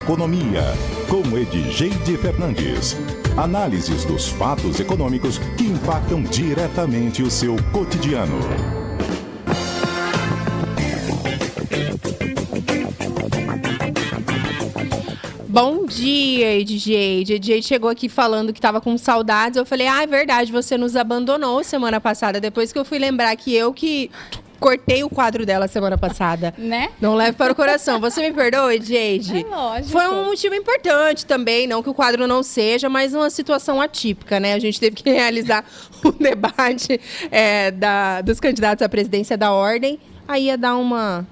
Economia, com Edgeide Fernandes. Análises dos fatos econômicos que impactam diretamente o seu cotidiano. Bom dia, Edgeide. Edgeide chegou aqui falando que estava com saudades. Eu falei, é verdade, você nos abandonou semana passada. Depois que eu fui lembrar que cortei o quadro dela semana passada. Né? Não leve para o coração. Você me perdoa, Edgeide? É lógico. Foi um motivo importante também, não que o quadro não seja, mas uma situação atípica, né? A gente teve que realizar o debate dos candidatos à presidência da Ordem. Aí ia dar uma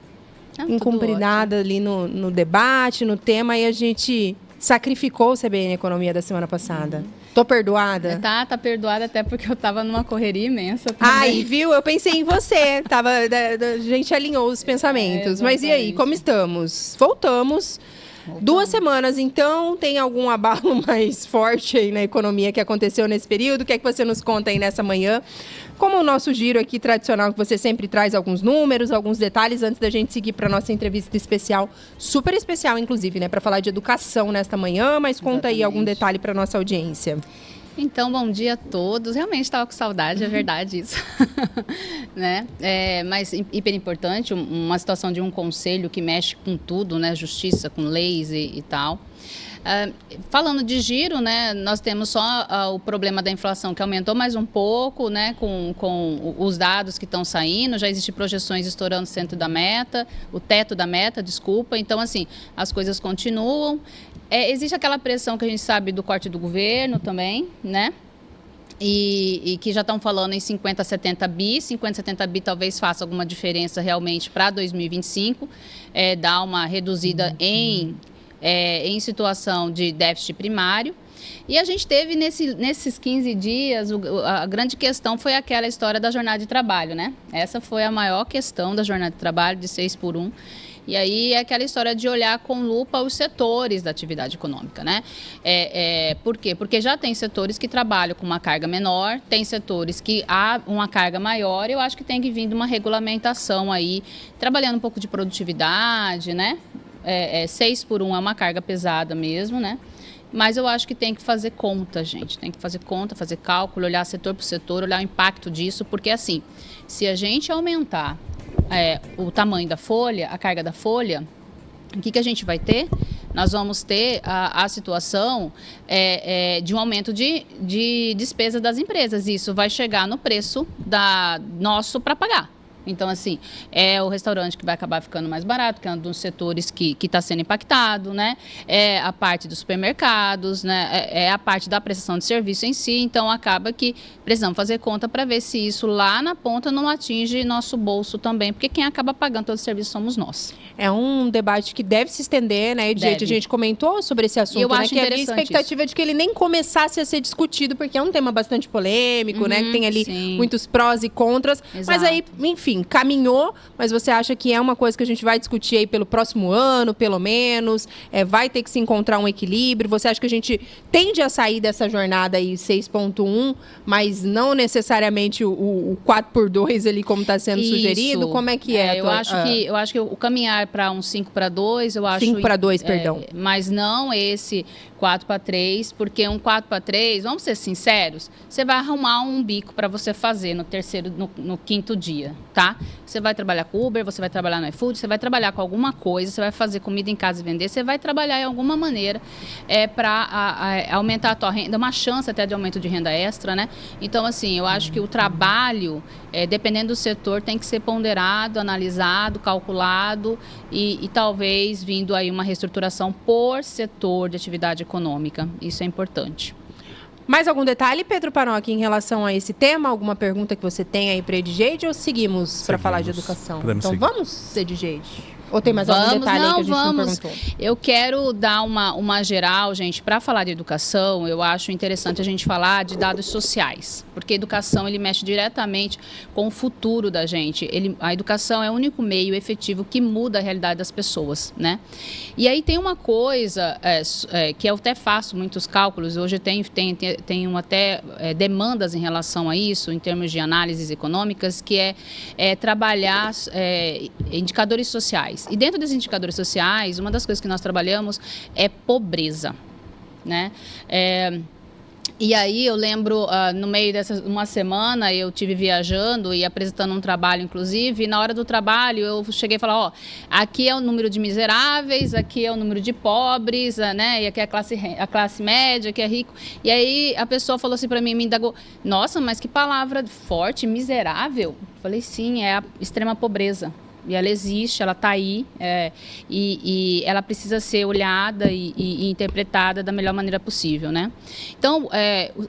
incumpridada ali no debate, no tema, e a gente sacrificou o CBN Economia da semana passada. Tô perdoada? Tá perdoada, até porque eu tava numa correria imensa também. Ai, viu? Eu pensei em você. A gente alinhou os pensamentos. Mas e aí, como estamos? Voltamos. 2 semanas, então, tem algum abalo mais forte aí na economia que aconteceu nesse período? O que é que você nos conta aí nessa manhã? Como o nosso giro aqui tradicional, que você sempre traz alguns números, alguns detalhes, antes da gente seguir para a nossa entrevista especial, super especial, inclusive, né? Para falar de educação nesta manhã, mas conta aí algum detalhe para nossa audiência. Então, bom dia a todos. Realmente estava com saudade, é verdade isso. Né? Mas hiper importante, uma situação de um conselho que mexe com tudo, né? Justiça, com leis e tal. Falando de giro, né, nós temos só o problema da inflação que aumentou mais um pouco, né, com os dados que estão saindo, já existem projeções estourando o teto da meta, desculpa. Então, assim, as coisas continuam. Existe aquela pressão que a gente sabe do corte do governo também, né? E que já estão falando em 50, 70 bi. 50, 70 bi talvez faça alguma diferença realmente para 2025, dar uma reduzida em situação de déficit primário. E a gente teve nesses 15 dias, a grande questão foi aquela história da jornada de trabalho, né? Essa foi a maior questão da jornada de trabalho, de 6 por 1. E aí é aquela história de olhar com lupa os setores da atividade econômica, né? Por quê? Porque já tem setores que trabalham com uma carga menor, tem setores que há uma carga maior, e eu acho que tem que vir de uma regulamentação aí, trabalhando um pouco de produtividade, né? 6 por 1 é uma carga pesada mesmo, né? Mas eu acho que tem que fazer conta, gente. Tem que fazer conta, fazer cálculo, olhar setor por setor, olhar o impacto disso, porque assim, se a gente aumentar o tamanho da folha, a carga da folha, o que a gente vai ter? Nós vamos ter a situação de um aumento de despesas das empresas. Isso vai chegar no preço nosso para pagar. Então, assim, é o restaurante que vai acabar ficando mais barato, que é um dos setores que está sendo impactado, né? É a parte dos supermercados, né? É a parte da prestação de serviço em si. Então, acaba que precisamos fazer conta para ver se isso lá na ponta não atinge nosso bolso também, porque quem acaba pagando todo o serviço somos nós. É um debate que deve se estender, né, Edgeide? A gente comentou sobre esse assunto, eu né? acho Que havia expectativa de que ele nem começasse a ser discutido, porque é um tema bastante polêmico, né? Que tem ali muitos prós e contras. Exato. Mas aí, enfim, caminhou, mas você acha que é uma coisa que a gente vai discutir aí pelo próximo ano, pelo menos? Vai ter que se encontrar um equilíbrio? Você acha que a gente tende a sair dessa jornada aí 6.1, mas não necessariamente o 4x2 ali, como está sendo sugerido? Como é que é? Eu acho que o caminhar para um 5x2, eu acho... 5x2, perdão. Mas não esse 4x3, porque um 4x3, vamos ser sinceros, você vai arrumar um bico para você fazer no terceiro, no quinto dia, tá? Você vai trabalhar com Uber, você vai trabalhar no iFood, você vai trabalhar com alguma coisa, você vai fazer comida em casa e vender, você vai trabalhar em alguma maneira para aumentar a tua renda, uma chance até de aumento de renda extra, né? Então, assim, eu acho que o trabalho, dependendo do setor, tem que ser ponderado, analisado, calculado e talvez vindo aí uma reestruturação por setor de atividade econômica. Isso é importante. Mais algum detalhe, Pedro Panocchi, em relação a esse tema? Alguma pergunta que você tem aí para Edgeide ou seguimos para falar de educação? Então vamos, Edgeide. Ou tem mais algum detalhe aí que a gente não perguntou? Eu quero dar uma geral, gente, para falar de educação, eu acho interessante a gente falar de dados sociais, porque a educação, ele mexe diretamente com o futuro da gente. A educação é o único meio efetivo que muda a realidade das pessoas, né? E aí tem uma coisa que eu até faço muitos cálculos, hoje tenho até demandas em relação a isso, em termos de análises econômicas, que é trabalhar indicadores sociais. sociais. E dentro desses indicadores sociais, uma das coisas que nós trabalhamos é pobreza, né? E aí eu lembro, no meio dessa uma semana, eu tive viajando e apresentando um trabalho, inclusive, e na hora do trabalho eu cheguei a falar, ó, aqui é o número de miseráveis, aqui é o número de pobres, né, e aqui é a classe média, aqui é rico. E aí a pessoa falou assim para mim, me indagou, nossa, mas que palavra forte, miserável. Eu falei, sim, é a extrema pobreza. E ela existe, ela está aí, e ela precisa ser olhada e interpretada da melhor maneira possível, né? Então,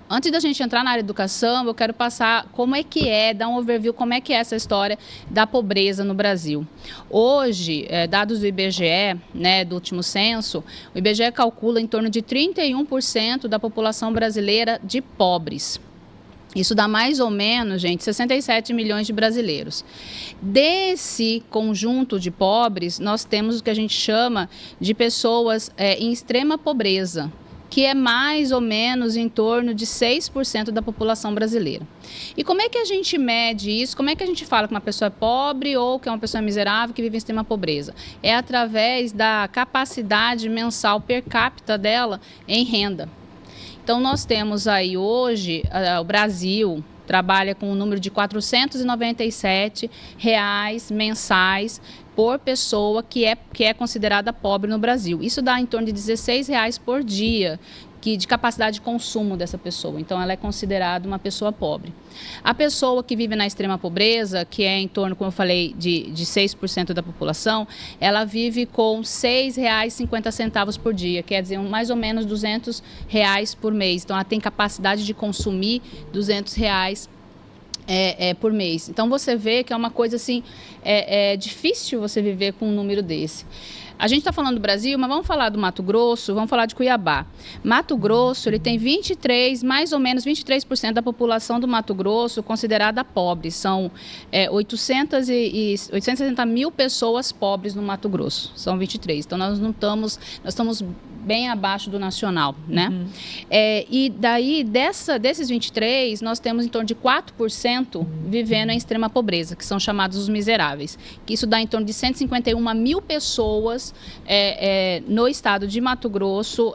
antes da gente entrar na área de educação, eu quero passar como é que dar um overview, como é que é essa história da pobreza no Brasil. Hoje, dados do IBGE, né, do último censo, o IBGE calcula em torno de 31% da população brasileira de pobres. Isso dá mais ou menos, gente, 67 milhões de brasileiros. Desse conjunto de pobres, nós temos o que a gente chama de pessoas em extrema pobreza, que é mais ou menos em torno de 6% da população brasileira. E como é que a gente mede isso? Como é que a gente fala que uma pessoa é pobre ou que é uma pessoa miserável que vive em extrema pobreza? É através da capacidade mensal per capita dela em renda. Então, nós temos aí hoje, o Brasil trabalha com um número de R$ 497 mensais por pessoa que é considerada pobre no Brasil. Isso dá em torno de R$ 16 por dia de capacidade de consumo dessa pessoa. Então, ela é considerada uma pessoa pobre. A pessoa que vive na extrema pobreza, que é em torno, como eu falei, de 6% da população, ela vive com R$ 6,50 por dia, quer dizer, mais ou menos R$ 200 por mês. Então, ela tem capacidade de consumir R$ 200 por mês. Então, você vê que é uma coisa assim, difícil você viver com um número desse. A gente está falando do Brasil, mas vamos falar do Mato Grosso, vamos falar de Cuiabá. Mato Grosso, ele tem mais ou menos 23% da população do Mato Grosso considerada pobre. São 860 mil pessoas pobres no Mato Grosso, são 23. Então, nós estamos bem abaixo do nacional, né? Uhum. E daí, desses 23, nós temos em torno de 4% vivendo em extrema pobreza, que são chamados os miseráveis. Que isso dá em torno de 151 mil pessoas no estado de Mato Grosso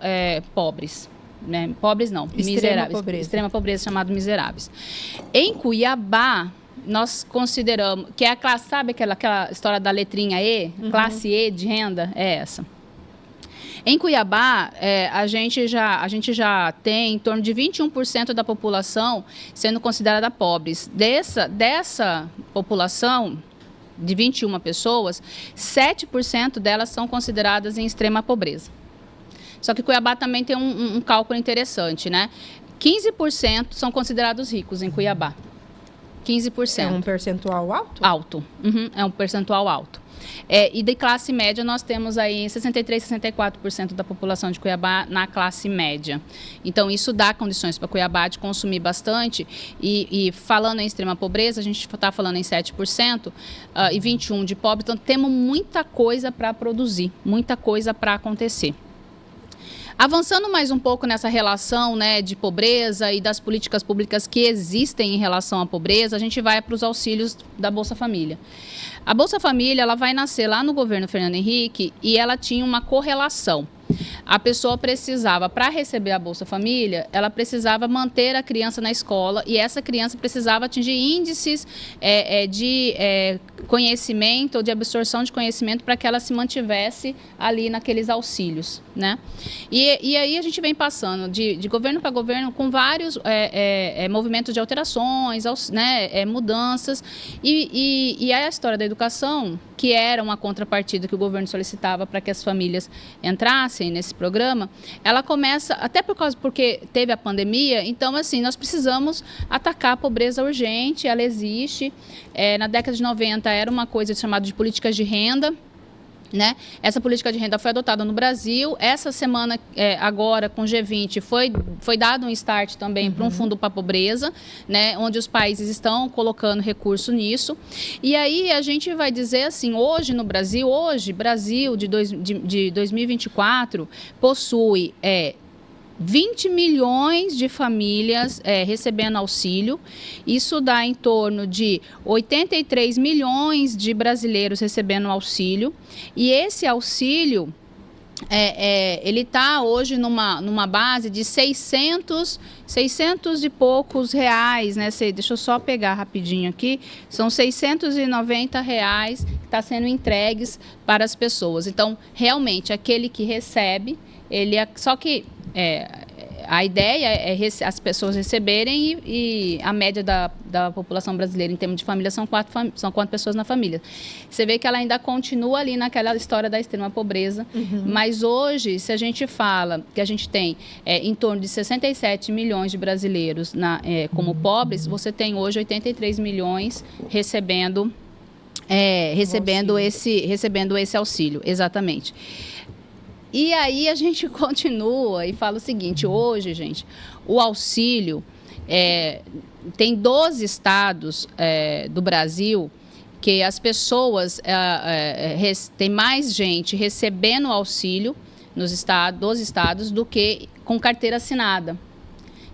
pobres. Né? Pobres não, miseráveis. Extrema pobreza, chamado miseráveis. Em Cuiabá, nós consideramos, que é a classe, sabe aquela história da letrinha E? Uhum. Classe E de renda? É essa. Em Cuiabá, a gente já tem em torno de 21% da população sendo considerada pobres. Dessa população, de 21 pessoas, 7% delas são consideradas em extrema pobreza. Só que Cuiabá também tem um cálculo interessante, né? 15% são considerados ricos em Cuiabá. 15%. É um percentual alto? Alto. Uhum, é um percentual alto. E de classe média, nós temos aí 63%, 64% da população de Cuiabá na classe média. Então, isso dá condições para Cuiabá de consumir bastante. E falando em extrema pobreza, a gente está falando em 7% e 21% de pobre. Então, temos muita coisa para produzir, muita coisa para acontecer. Avançando mais um pouco nessa relação, né, de pobreza e das políticas públicas que existem em relação à pobreza, a gente vai para os auxílios da Bolsa Família. A Bolsa Família, ela vai nascer lá no governo Fernando Henrique e ela tinha uma correlação. A pessoa precisava, para receber a Bolsa Família, ela precisava manter a criança na escola e essa criança precisava atingir índices de conhecimento ou de absorção de conhecimento para que ela se mantivesse ali naqueles auxílios, né? E aí a gente vem passando de governo para governo com vários movimentos de alterações, né, mudanças e a história da educação, que era uma contrapartida que o governo solicitava para que as famílias entrassem nesse programa, ela começa, até porque teve a pandemia, então assim, nós precisamos atacar a pobreza urgente, ela existe. Na década de 90 era uma coisa chamada de políticas de renda, né? Essa política de renda foi adotada no Brasil. Essa semana, agora, com o G20, foi dado um start também para um fundo para a pobreza, né? Onde os países estão colocando recurso nisso. E aí a gente vai dizer assim, hoje no Brasil, Brasil de 2024 possui 20 milhões de famílias recebendo auxílio. Isso dá em torno de 83 milhões de brasileiros recebendo auxílio. E esse auxílio, ele está hoje numa base de 600 e poucos reais, né? Deixa eu só pegar rapidinho aqui. São 690 reais que está sendo entregues para as pessoas. Então, realmente, aquele que recebe, só que a ideia é as pessoas receberem e a média da população brasileira em termos de família são 4 pessoas na família. Você vê que ela ainda continua ali naquela história da extrema pobreza, mas hoje, se a gente fala que a gente tem em torno de 67 milhões de brasileiros como pobres, você tem hoje 83 milhões recebendo esse auxílio, exatamente. E aí a gente continua e fala o seguinte: hoje, gente, o auxílio tem 12 estados do Brasil que as pessoas tem mais gente recebendo auxílio nos dos estados do que com carteira assinada.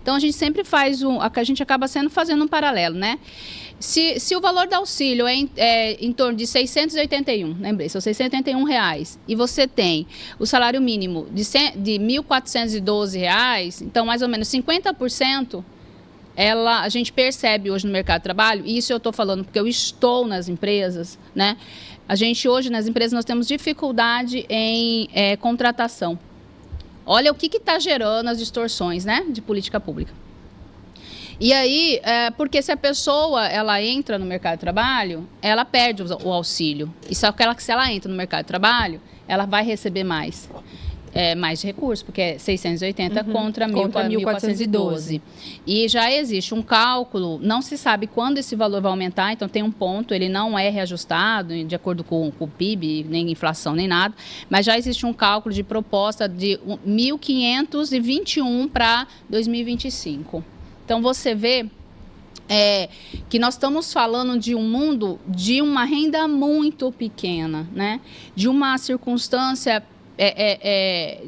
Então a gente sempre a gente acaba fazendo um paralelo, né? Se o valor do auxílio é em torno de 681, lembrei, são 681 reais, e você tem o salário mínimo de 1.412 reais, então mais ou menos 50%, a gente percebe hoje no mercado de trabalho, e isso eu estou falando porque eu estou nas empresas, né? A gente hoje nas empresas nós temos dificuldade em contratação. Olha o que está gerando as distorções, né, de política pública. E aí, porque se a pessoa ela entra no mercado de trabalho, ela perde o auxílio. E só que se ela entra no mercado de trabalho, ela vai receber mais recursos, porque é 680 contra 1.412. E já existe um cálculo, não se sabe quando esse valor vai aumentar, então tem um ponto, ele não é reajustado de acordo com o PIB, nem inflação, nem nada, mas já existe um cálculo de proposta de 1.521 para 2025. Então, você vê que nós estamos falando de um mundo de uma renda muito pequena, né? De uma circunstância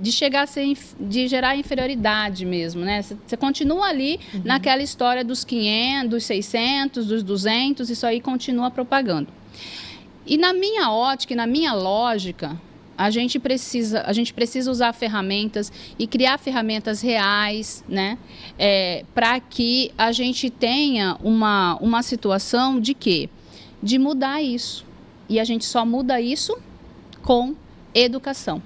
de gerar inferioridade mesmo, né? Você continua ali naquela história dos 500, dos 600, dos 200, isso aí continua propagando. E na minha ótica, na minha lógica, a gente precisa usar ferramentas e criar ferramentas reais, né? Para que a gente tenha uma situação de quê? De mudar isso. E a gente só muda isso com educação.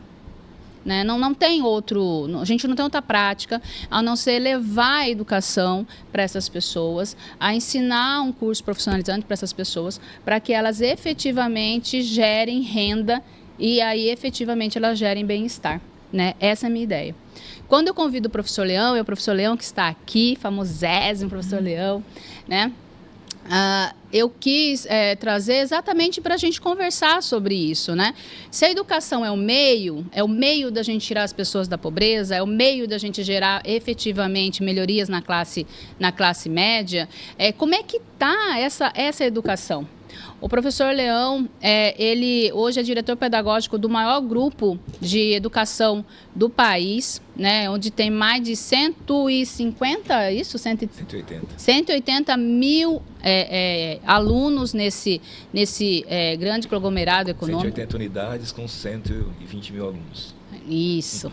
Né? Não tem a gente não tem outra prática a não ser levar a educação para essas pessoas, a ensinar um curso profissionalizante para essas pessoas, para que elas efetivamente gerem renda e aí efetivamente elas gerem bem-estar. Né? Essa é a minha ideia. Quando eu convido o professor Leão, é o professor Leão que está aqui, famosésimo professor Leão, né? Eu quis trazer exatamente para a gente conversar sobre isso, né? Se a educação é o meio da gente tirar as pessoas da pobreza, é o meio da gente gerar efetivamente melhorias na classe média, como é que está essa educação? O professor Leão, ele hoje é diretor pedagógico do maior grupo de educação do país, né, onde tem mais de 150, isso? 180 mil alunos nesse grande conglomerado econômico. 180 unidades com 120 mil alunos. Isso.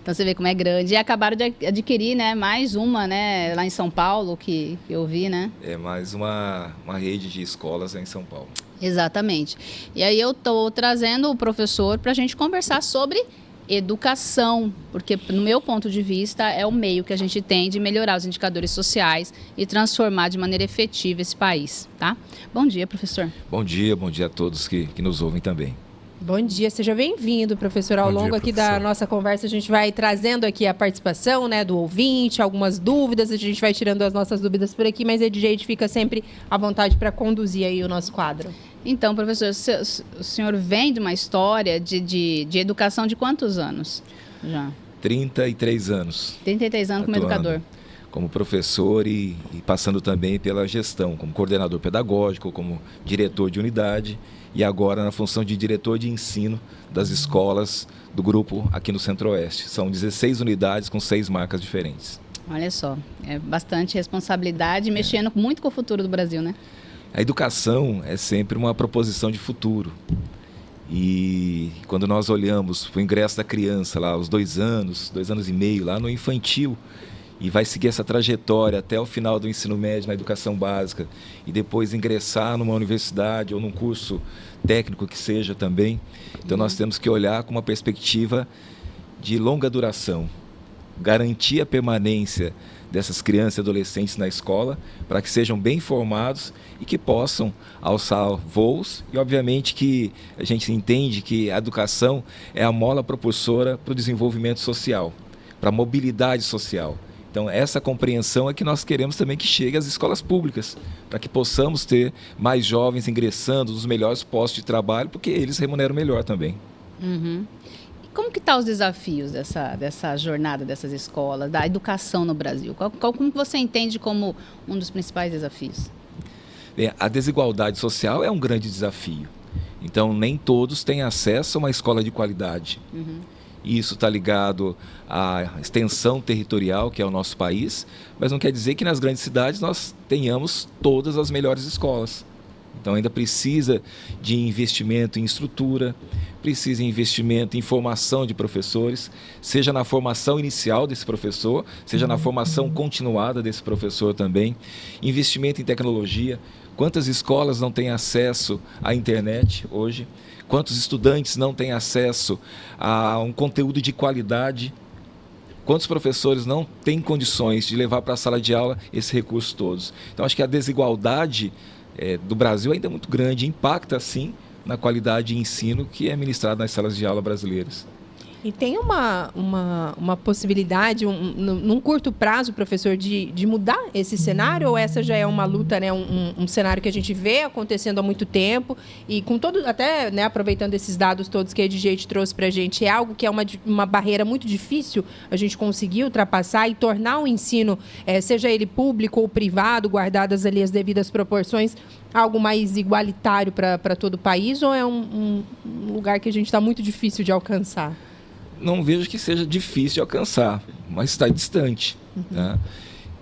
Então você vê como é grande. E acabaram de adquirir, né, mais uma, né, lá em São Paulo, que eu vi, né? Mais uma rede de escolas em São Paulo. Exatamente. E aí eu estou trazendo o professor para a gente conversar sobre educação, porque no meu ponto de vista é o meio que a gente tem de melhorar os indicadores sociais e transformar de maneira efetiva esse país, tá? Bom dia, professor. Bom dia a todos que nos ouvem também. Bom dia, seja bem-vindo, professor. Ao longo aqui da nossa conversa, a gente vai trazendo aqui a participação, né, do ouvinte, algumas dúvidas, a gente vai tirando as nossas dúvidas por aqui, mas a gente fica sempre à vontade para conduzir aí o nosso quadro. Então, professor, o senhor vem de uma história de educação de quantos anos já? 33 anos. 33 anos como educador. como professor e passando também pela gestão, como coordenador pedagógico, como diretor de unidade e agora na função de diretor de ensino das escolas do grupo aqui no Centro-Oeste. São 16 unidades com 6 marcas diferentes. Olha só, é bastante responsabilidade, mexendo muito com o futuro do Brasil, né? A educação é sempre uma proposição de futuro. E quando nós olhamos para o ingresso da criança lá aos 2 anos e meio, lá no infantil, e vai seguir essa trajetória até o final do ensino médio na educação básica e depois ingressar numa universidade ou num curso técnico que seja também. Então nós temos que olhar com uma perspectiva de longa duração, garantir a permanência dessas crianças e adolescentes na escola para que sejam bem formados e que possam alçar voos. E obviamente que a gente entende que a educação é a mola propulsora para o desenvolvimento social, para a mobilidade social. Então essa compreensão é que nós queremos também que chegue às escolas públicas, para que possamos ter mais jovens ingressando nos melhores postos de trabalho, porque eles remuneram melhor também. Uhum. E como que estão os desafios dessa jornada dessas escolas, da educação no Brasil? Como você entende como um dos principais desafios? Bem, a desigualdade social é um grande desafio. Então nem todos têm acesso a uma escola de qualidade. Uhum. Isso está ligado à extensão territorial que é o nosso país, mas não quer dizer que nas grandes cidades nós tenhamos todas as melhores escolas. Então ainda precisa de investimento em estrutura, precisa de investimento em formação de professores, seja na formação inicial desse professor, seja na formação continuada desse professor também, investimento em tecnologia. Quantas escolas não têm acesso à internet hoje? Quantos estudantes não têm acesso a um conteúdo de qualidade? Quantos professores não têm condições de levar para a sala de aula esses recursos todos? Então, acho que a desigualdade do Brasil ainda é muito grande, impacta, sim, na qualidade de ensino que é ministrado nas salas de aula brasileiras. E tem uma possibilidade, num curto prazo, professor, de mudar esse cenário? Ou essa já é uma luta, né, um cenário que a gente vê acontecendo há muito tempo? E com todo, até, né, aproveitando esses dados todos que a EdJade trouxe para a gente, é algo que é uma barreira muito difícil a gente conseguir ultrapassar e tornar o ensino, seja ele público ou privado, guardadas ali as devidas proporções, algo mais igualitário para todo o país? Ou é um lugar que a gente está muito difícil de alcançar? Não vejo que seja difícil de alcançar, mas está distante. Uhum. Né?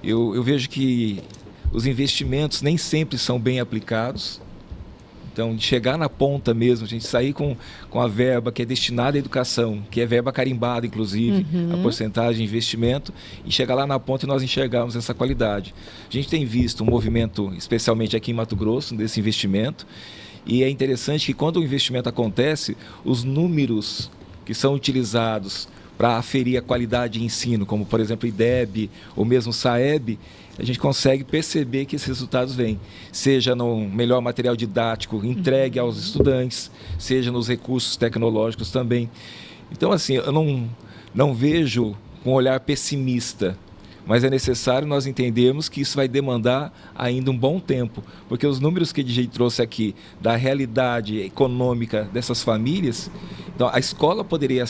Eu vejo que os investimentos nem sempre são bem aplicados. Então, de chegar na ponta mesmo, a gente sair com a verba que é destinada à educação, que é verba carimbada, inclusive, a porcentagem de investimento, e chegar lá na ponta e nós enxergarmos essa qualidade. A gente tem visto um movimento, especialmente aqui em Mato Grosso, desse investimento, e é interessante que quando o investimento acontece, os números que são utilizados para aferir a qualidade de ensino, como por exemplo IDEB ou mesmo SAEB, a gente consegue perceber que esses resultados vêm, seja no melhor material didático entregue aos estudantes, seja nos recursos tecnológicos também. Então, assim, eu não vejo com um olhar pessimista, mas é necessário nós entendermos que isso vai demandar ainda um bom tempo, porque os números que a EdJade trouxe aqui da realidade econômica dessas famílias, então a escola poderia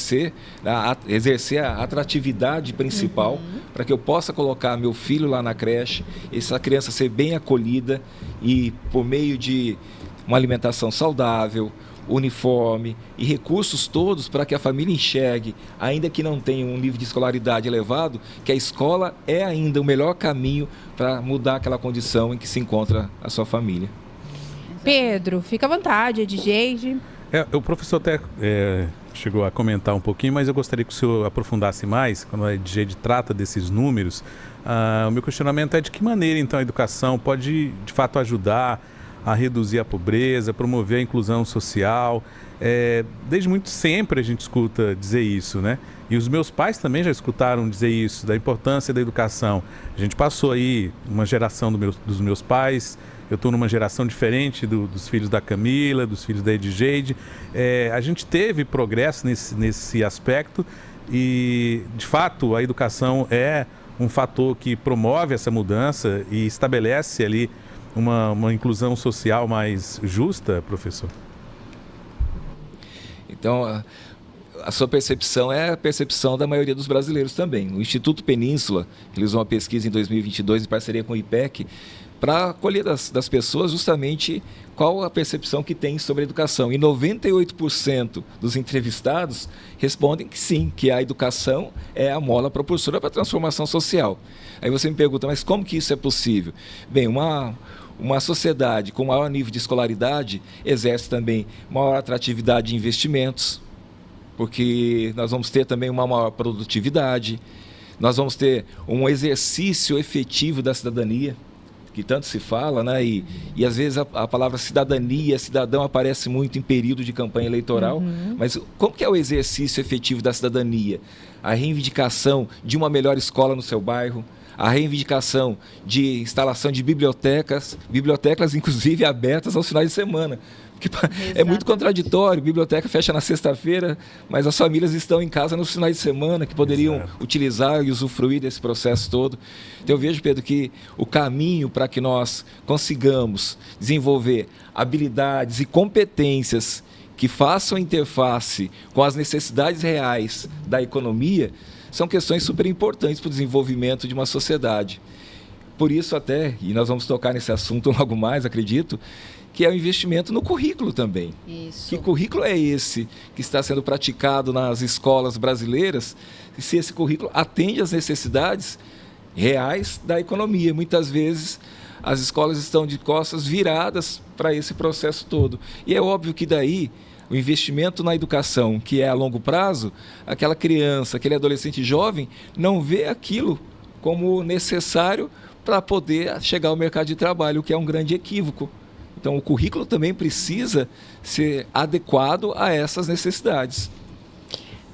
exercer a atratividade principal para que eu possa colocar meu filho lá na creche, essa criança ser bem acolhida e por meio de uma alimentação saudável, uniforme e recursos todos para que a família enxergue, ainda que não tenha um nível de escolaridade elevado, que a escola é ainda o melhor caminho para mudar aquela condição em que se encontra a sua família. Pedro, fica à vontade, EdJade. O professor até chegou a comentar um pouquinho, mas eu gostaria que o senhor aprofundasse mais, quando a EdJade trata desses números. O meu questionamento é de que maneira, então, a educação pode, de fato, ajudar a reduzir a pobreza, promover a inclusão social. Desde muito sempre a gente escuta dizer isso, né? E os meus pais também já escutaram dizer isso, da importância da educação. A gente passou aí uma geração dos meus pais, eu estou numa geração diferente dos filhos da Camila, dos filhos da EdJade. A gente teve progresso nesse aspecto e, de fato, a educação é um fator que promove essa mudança e estabelece ali uma inclusão social mais justa, professor? Então, a sua percepção é a percepção da maioria dos brasileiros também. O Instituto Península realizou uma pesquisa em 2022 em parceria com o IPEC para colher das pessoas justamente qual a percepção que tem sobre a educação. E 98% dos entrevistados respondem que sim, que a educação é a mola propulsora para a transformação social. Aí você me pergunta, mas como que isso é possível? Bem, uma sociedade com maior nível de escolaridade exerce também maior atratividade de investimentos, porque nós vamos ter também uma maior produtividade, nós vamos ter um exercício efetivo da cidadania, que tanto se fala, né? E às vezes a palavra cidadania, cidadão aparece muito em período de campanha eleitoral, mas como que é o exercício efetivo da cidadania? A reivindicação de uma melhor escola no seu bairro, a reivindicação de instalação de bibliotecas inclusive abertas aos finais de semana. Porque é muito contraditório, biblioteca fecha na sexta-feira, mas as famílias estão em casa nos finais de semana, que poderiam utilizar e usufruir desse processo todo. Então eu vejo, Pedro, que o caminho para que nós consigamos desenvolver habilidades e competências que façam interface com as necessidades reais da economia são questões super importantes para o desenvolvimento de uma sociedade. Por isso até, e nós vamos tocar nesse assunto logo mais, acredito, que é o investimento no currículo também. Isso. Que currículo é esse que está sendo praticado nas escolas brasileiras? E se esse currículo atende às necessidades reais da economia. Muitas vezes as escolas estão de costas viradas para esse processo todo. E é óbvio que daí o investimento na educação, que é a longo prazo, aquela criança, aquele adolescente jovem, não vê aquilo como necessário para poder chegar ao mercado de trabalho, o que é um grande equívoco. Então, o currículo também precisa ser adequado a essas necessidades.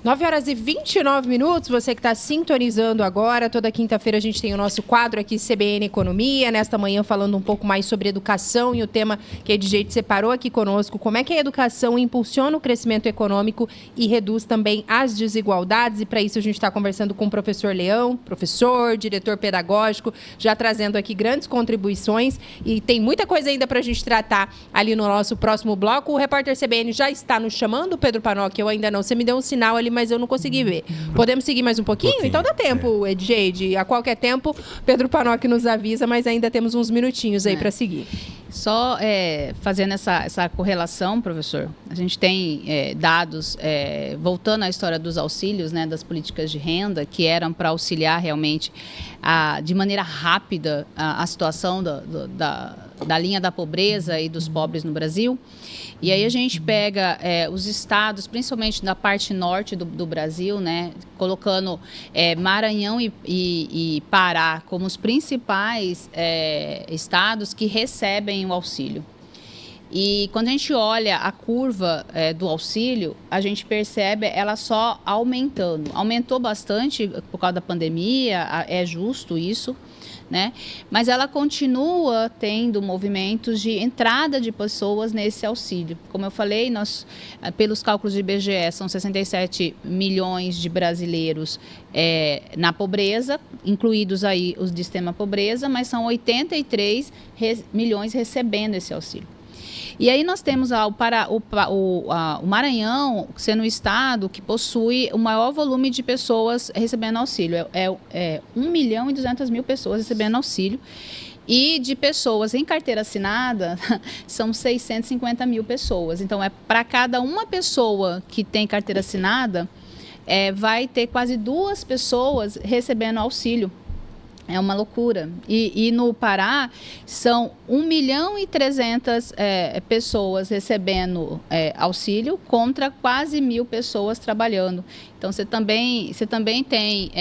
9h29, você que está sintonizando agora. Toda quinta-feira a gente tem o nosso quadro aqui, CBN Economia. Nesta manhã falando um pouco mais sobre educação e o tema que a Edjeide separou aqui conosco. Como é que a educação impulsiona o crescimento econômico e reduz também as desigualdades. E para isso a gente está conversando com o professor Leão, professor, diretor pedagógico, já trazendo aqui grandes contribuições. E tem muita coisa ainda para a gente tratar ali no nosso próximo bloco. O repórter CBN já está nos chamando, Pedro Panoc, eu ainda não. Você me deu um sinal ali, mas eu não consegui ver. Podemos seguir mais um pouquinho? Então dá tempo, Edjeide. A qualquer tempo, Pedro Panoc nos avisa, mas ainda temos uns minutinhos aí para seguir. Só fazendo essa correlação, professor, a gente tem dados, voltando à história dos auxílios, né, das políticas de renda, que eram para auxiliar realmente de maneira rápida a situação da linha da pobreza e dos pobres no Brasil. E aí a gente pega os estados, principalmente da parte norte do Brasil, né, colocando Maranhão e Pará como os principais estados que recebem o auxílio. E quando a gente olha a curva do auxílio, a gente percebe ela só aumentando. Aumentou bastante por causa da pandemia, é justo isso, né? Mas ela continua tendo movimentos de entrada de pessoas nesse auxílio. Como eu falei, nós, pelos cálculos do IBGE, são 67 milhões de brasileiros na pobreza, incluídos aí os de extrema pobreza, mas são 83 milhões recebendo esse auxílio. E aí nós temos o Maranhão sendo o estado que possui o maior volume de pessoas recebendo auxílio. 1.200.000 pessoas recebendo auxílio. E de pessoas em carteira assinada, são 650 mil pessoas. Então, para cada uma pessoa que tem carteira assinada, vai ter quase 2 pessoas recebendo auxílio. É uma loucura. E no Pará, são 1.300.000 pessoas recebendo auxílio contra quase 1.000 pessoas trabalhando. Então, você também tem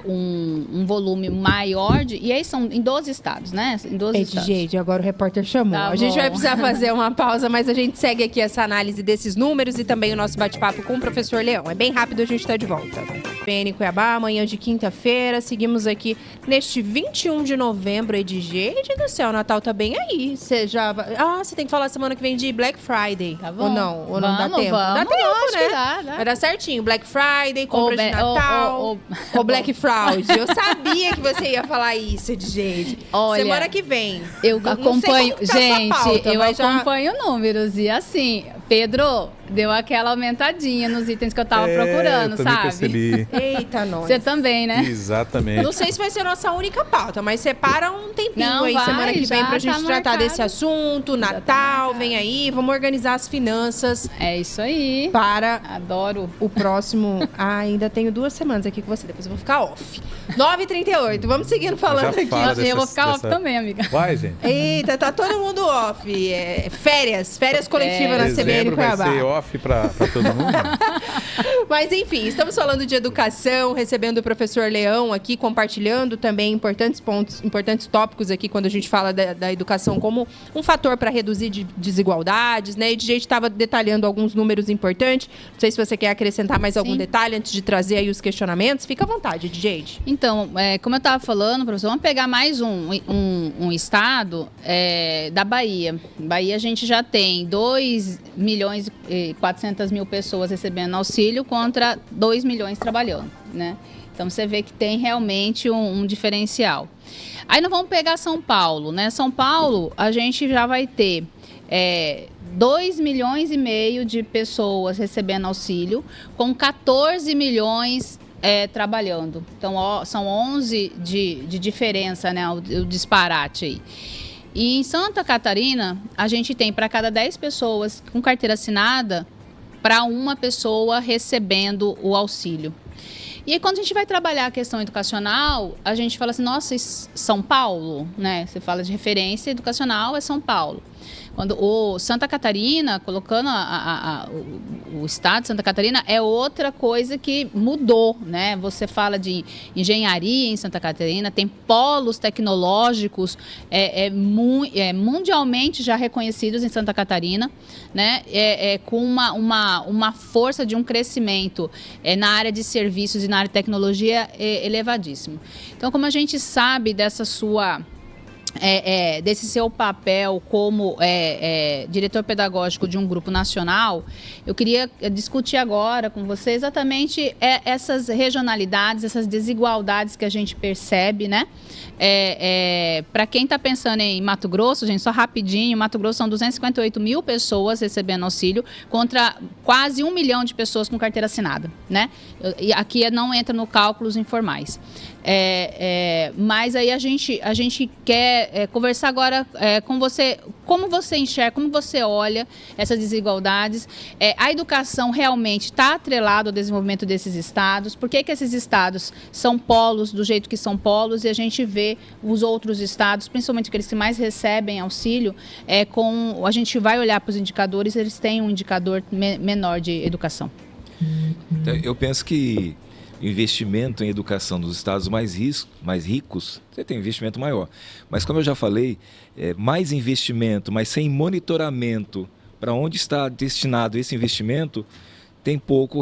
um volume maior e aí são em 12 estados, né? Em 12 estados. Gente, agora o repórter chamou. Tá a gente bom. vai precisar fazer uma pausa, mas a gente segue aqui essa análise desses números e também o nosso bate-papo com o professor Leão. É bem rápido, a gente está de volta. PN Cuiabá, amanhã de quinta-feira. Seguimos aqui neste 21 de novembro. Edjeide do céu, o Natal tá bem aí. Você já... você tem que falar semana que vem de Black Friday. Tá bom. Ou não? Ou não dá tempo? Vamos, dá tempo, acho né? que dá. Vai dar certinho. Black Friday, compra de Natal. Ou Black Fraud. Eu sabia que você ia falar isso, Edjeide. Olha, semana que vem. Eu acompanho, não sei como tá a sua pauta, eu mas acompanho números e assim, Pedro, deu aquela aumentadinha nos itens que eu tava procurando, eu também sabe? percebi. Eita, nós. Você também, né? Exatamente. Não sei se vai ser a nossa única pauta, mas separa um tempinho Não, aí, vai, semana que vem, já pra gente tá tratar marcado. desse assunto. Já tá Natal, marcado. vem aí, vamos organizar as finanças É isso aí. para Adoro. o próximo. Ah, ainda tenho 2 semanas aqui com você, depois eu vou ficar off. 9h38, vamos seguindo falando Já aqui. fala Eu vou dessas- ficar off dessa- também, amiga. Vai, gente. Eita, tá todo mundo off. Férias coletivas na CBN Dezembro vai Cuiabá. ser off pra todo mundo. Mas enfim, estamos falando de educação, recebendo o professor Leão aqui, compartilhando também importantes pontos, importantes tópicos aqui quando a gente fala da educação como um fator para reduzir desigualdades, né? E DJ estava detalhando alguns números importantes. Não sei se você quer acrescentar mais algum Sim. detalhe antes de trazer aí os questionamentos. Fica à vontade, DJ. Então, como eu estava falando, professor, vamos pegar mais um estado da Bahia. Bahia a gente já tem 2.400.000 pessoas recebendo auxílio contra 2 milhões trabalhando, né? Então você vê que tem realmente um diferencial. Aí nós vamos pegar São Paulo, né? São Paulo a gente já vai ter 2,5 milhões de pessoas recebendo auxílio, com 14 milhões trabalhando. Então, são 11 de diferença, né? O disparate aí. E em Santa Catarina, a gente tem para cada 10 pessoas com carteira assinada, para uma pessoa recebendo o auxílio. E aí, quando a gente vai trabalhar a questão educacional, a gente fala assim, nossa, São Paulo, né? Você fala de referência educacional, é São Paulo. Quando o Santa Catarina, colocando o estado de Santa Catarina, é outra coisa que mudou, né? Você fala de engenharia em Santa Catarina, tem polos tecnológicos mundialmente já reconhecidos em Santa Catarina, né? Com uma força de um crescimento na área de serviços e na área de tecnologia elevadíssimo. Então, como a gente sabe dessa sua... desse seu papel como diretor pedagógico de um grupo nacional, eu queria discutir agora com você exatamente essas regionalidades, essas desigualdades que a gente percebe, né? Para quem está pensando em Mato Grosso, gente, só rapidinho, Mato Grosso são 258 mil pessoas recebendo auxílio contra quase 1 milhão de pessoas com carteira assinada, né? E aqui não entra no cálculos informais. Mas aí a gente quer conversar agora com você, como você enxerga, como você olha essas desigualdades. A educação realmente está atrelada ao desenvolvimento desses estados. Por que esses estados são polos do jeito que são polos e a gente vê os outros estados, principalmente aqueles que mais recebem auxílio, a gente vai olhar para os indicadores, eles têm um indicador menor de educação. Então, eu penso que o investimento em educação dos estados mais ricos, você tem um investimento maior. Mas, como eu já falei, mais investimento, mas sem monitoramento para onde está destinado esse investimento, tem pouco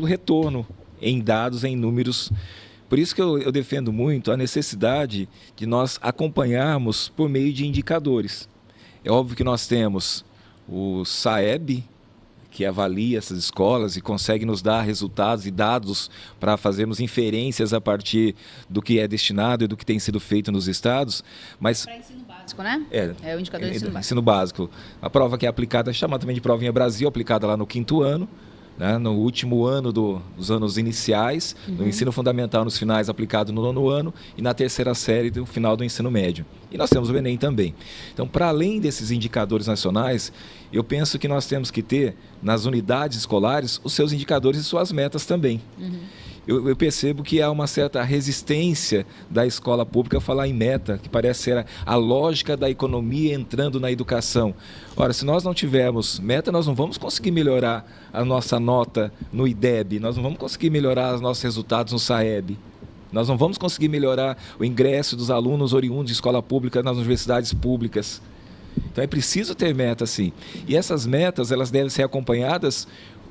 retorno em dados, em números. Por isso que eu defendo muito a necessidade de nós acompanharmos por meio de indicadores. É óbvio que nós temos o SAEB, que avalia essas escolas e consegue nos dar resultados e dados para fazermos inferências a partir do que é destinado e do que tem sido feito nos estados. Mas Para ensino básico, né? É o indicador de ensino básico. Ensino básico. A prova que é aplicada, chamada também de Provinha Brasil, aplicada lá no 5º ano, né, no último ano dos anos iniciais, no ensino fundamental nos finais aplicado no 9º ano e na 3ª série do final do ensino médio. E nós temos o Enem também. Então, para além desses indicadores nacionais, eu penso que nós temos que ter nas unidades escolares os seus indicadores e suas metas também. Eu percebo que há uma certa resistência da escola pública a falar em meta, que parece ser a lógica da economia entrando na educação. Ora, se nós não tivermos meta, nós não vamos conseguir melhorar a nossa nota no IDEB, nós não vamos conseguir melhorar os nossos resultados no SAEB. Nós não vamos conseguir melhorar o ingresso dos alunos oriundos de escola pública nas universidades públicas. Então é preciso ter meta, sim. E essas metas, elas devem ser acompanhadas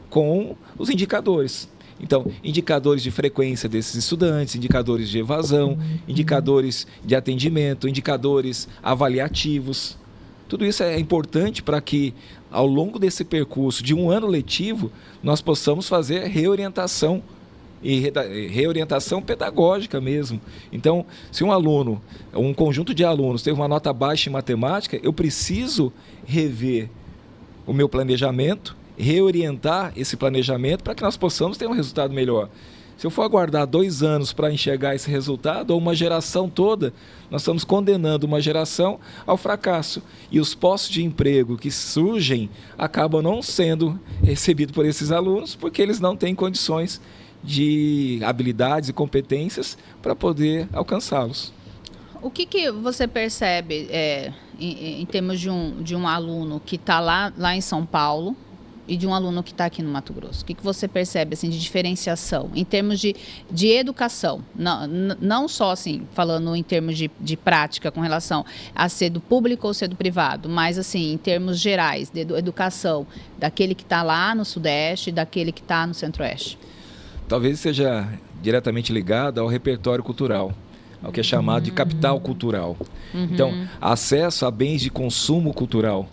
com os indicadores. Então, indicadores de frequência desses estudantes, indicadores de evasão, indicadores de atendimento, indicadores avaliativos. Tudo isso é importante para que, ao longo desse percurso de um ano letivo, nós possamos fazer reorientação e reorientação pedagógica mesmo. Então, se um conjunto de alunos teve uma nota baixa em matemática, eu preciso rever o meu planejamento, reorientar esse planejamento para que nós possamos ter um resultado melhor. Se eu for aguardar 2 anos para enxergar esse resultado, ou uma geração toda, nós estamos condenando uma geração ao fracasso. E os postos de emprego que surgem acabam não sendo recebidos por esses alunos, porque eles não têm condições de habilidades e competências para poder alcançá-los. O que você percebe em termos de um aluno que está lá em São Paulo e de um aluno que está aqui no Mato Grosso? O que você percebe assim, de diferenciação em termos de educação? Não só assim, falando em termos de prática com relação a ser do público ou ser do privado, mas assim, em termos gerais de educação, daquele que está lá no Sudeste e daquele que está no Centro-Oeste. Talvez seja diretamente ligado ao repertório cultural, ao que é chamado de capital cultural. Então, acesso a bens de consumo cultural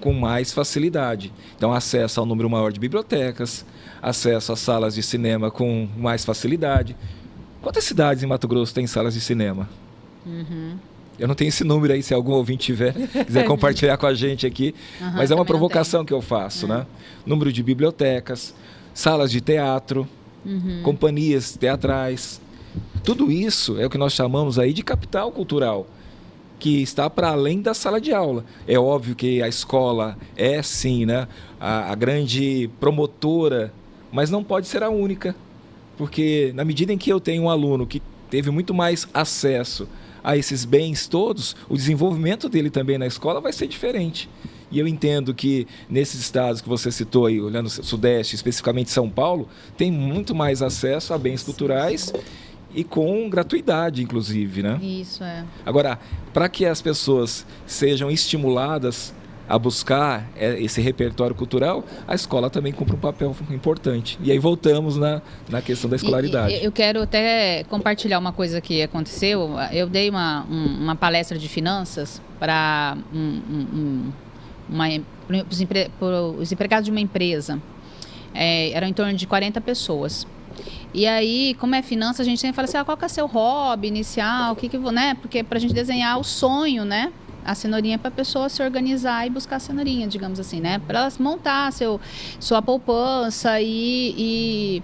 com mais facilidade. Então, acesso ao número maior de bibliotecas, acesso a salas de cinema com mais facilidade. Quantas cidades em Mato Grosso têm salas de cinema? Eu não tenho esse número aí, se algum ouvinte quiser compartilhar com a gente aqui, mas é uma provocação que eu faço, né? Número de bibliotecas, salas de teatro, companhias teatrais. Tudo isso é o que nós chamamos aí de capital cultural, que está para além da sala de aula. É óbvio que a escola é, sim, né, a grande promotora, mas não pode ser a única, porque na medida em que eu tenho um aluno que teve muito mais acesso a esses bens todos, o desenvolvimento dele também na escola vai ser diferente. E eu entendo que nesses estados que você citou aí, olhando o Sudeste, especificamente São Paulo, tem muito mais acesso a bens culturais e com gratuidade, inclusive, né? Isso, é. Agora, para que as pessoas sejam estimuladas a buscar esse repertório cultural, a escola também cumpre um papel importante. E aí voltamos na questão da escolaridade. Eu quero até compartilhar uma coisa que aconteceu. Eu dei uma palestra de finanças para os empregados de uma empresa. Eram em torno de 40 pessoas. E aí, como é finanças, a gente sempre fala assim, qual que é o seu hobby inicial, né? Porque para a gente desenhar o sonho, né? A cenourinha para a pessoa se organizar e buscar a cenourinha, digamos assim, né? Para ela montar sua poupança e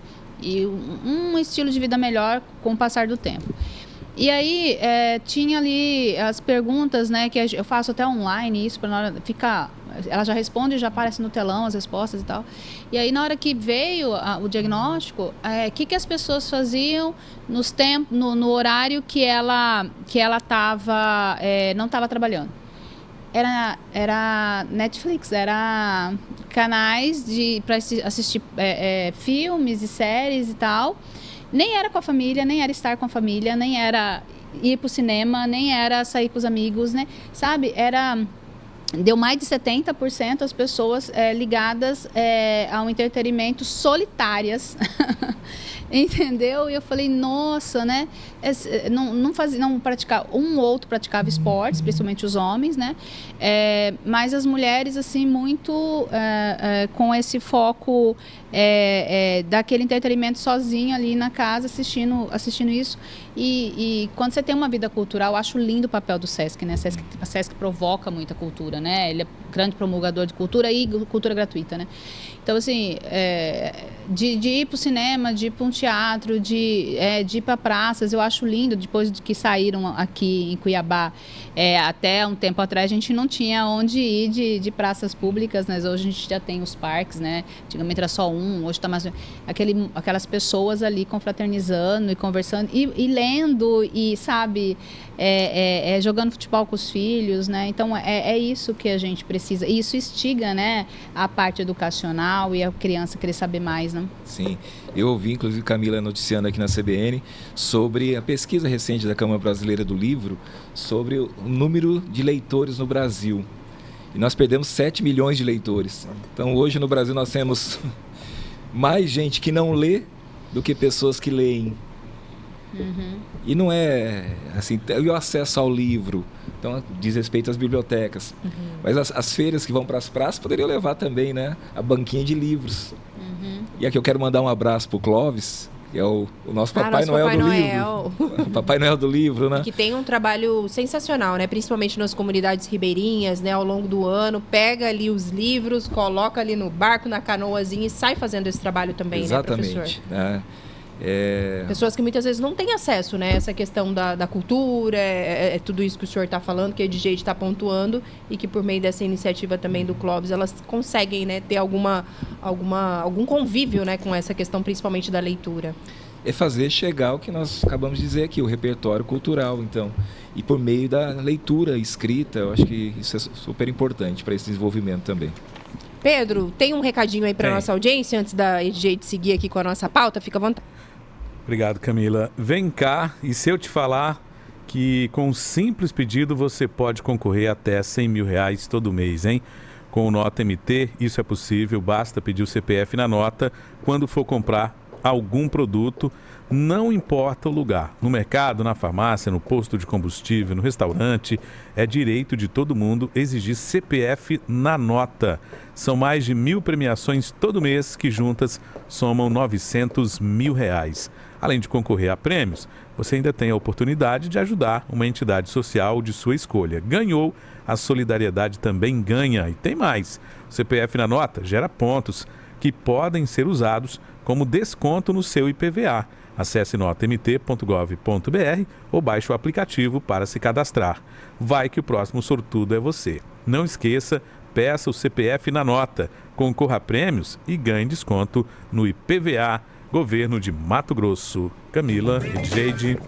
um estilo de vida melhor com o passar do tempo. E aí, tinha ali as perguntas, né? Que eu faço até online, isso para na hora ficar... Ela já responde e já aparece no telão as respostas e tal. E aí, na hora que veio o diagnóstico, o que as pessoas faziam no horário que ela não estava trabalhando? Era Netflix, era canais para assistir filmes e séries e tal. Nem era com a família, nem era estar com a família, nem era ir para o cinema, nem era sair com os amigos, né? Sabe? Deu mais de 70% as pessoas ligadas ao entretenimento solitárias, entendeu? E eu falei, nossa, né? Não praticava, um ou outro praticava esportes, principalmente os homens, né? Mas as mulheres, assim, muito com esse foco daquele entretenimento sozinho ali na casa, assistindo isso. E quando você tem uma vida cultural, eu acho lindo o papel do SESC, né? A SESC provoca muita cultura, né? Ele é grande promulgador de cultura e cultura gratuita, né? Então, assim, de ir para o cinema, de ir para um teatro, de ir para praças, eu acho lindo. Depois de que saíram aqui em Cuiabá, até um tempo atrás a gente não tinha onde ir de praças públicas, né? Hoje a gente já tem os parques, né? Antigamente era só hoje está mais... Aquelas pessoas ali confraternizando e conversando e lendo e, sabe, jogando futebol com os filhos, né? Então, é isso que a gente precisa. E isso instiga, né, a parte educacional e a criança querer saber mais, né? Sim. Eu ouvi, inclusive, Camila noticiando aqui na CBN sobre a pesquisa recente da Câmara Brasileira do Livro sobre o número de leitores no Brasil. E nós perdemos 7 milhões de leitores. Então, hoje no Brasil nós temos mais gente que não lê do que pessoas que leem. E não é assim, e o acesso ao livro, então diz respeito às bibliotecas, mas as feiras que vão para as praças poderiam levar também, né, a banquinha de livros. E aqui eu quero mandar um abraço para o Clóvis, que é o nosso Papai Noel do livro. Papai Noel do livro, né? Que tem um trabalho sensacional, né? Principalmente nas comunidades ribeirinhas, né? Ao longo do ano, pega ali os livros, coloca ali no barco, na canoazinha e sai fazendo esse trabalho também, Exatamente, né, professor? Né? Pessoas que muitas vezes não têm acesso, né? Essa questão da cultura, tudo isso que o senhor está falando, que a DJ está pontuando, e que por meio dessa iniciativa também do Clóvis, elas conseguem, né, ter algum convívio, né, com essa questão, principalmente da leitura. É fazer chegar o que nós acabamos de dizer aqui, o repertório cultural, então. E por meio da leitura escrita, eu acho que isso é super importante para esse desenvolvimento também. Pedro, tem um recadinho aí para nossa audiência, antes da DJ de seguir aqui com a nossa pauta? Fica à vontade. Obrigado, Camila. Vem cá, e se eu te falar que com um simples pedido você pode concorrer até R$100 mil todo mês, hein? Com o Nota MT, isso é possível, basta pedir o CPF na nota quando for comprar algum produto, não importa o lugar. No mercado, na farmácia, no posto de combustível, no restaurante, é direito de todo mundo exigir CPF na nota. São mais de 1.000 premiações todo mês que juntas somam R$900 mil. Além de concorrer a prêmios, você ainda tem a oportunidade de ajudar uma entidade social de sua escolha. Ganhou, a solidariedade também ganha. E tem mais. O CPF na nota gera pontos que podem ser usados como desconto no seu IPVA. Acesse notamt.gov.br ou baixe o aplicativo para se cadastrar. Vai que o próximo sortudo é você. Não esqueça, peça o CPF na nota, concorra a prêmios e ganhe desconto no IPVA. Governo de Mato Grosso. Camila, Edgeide.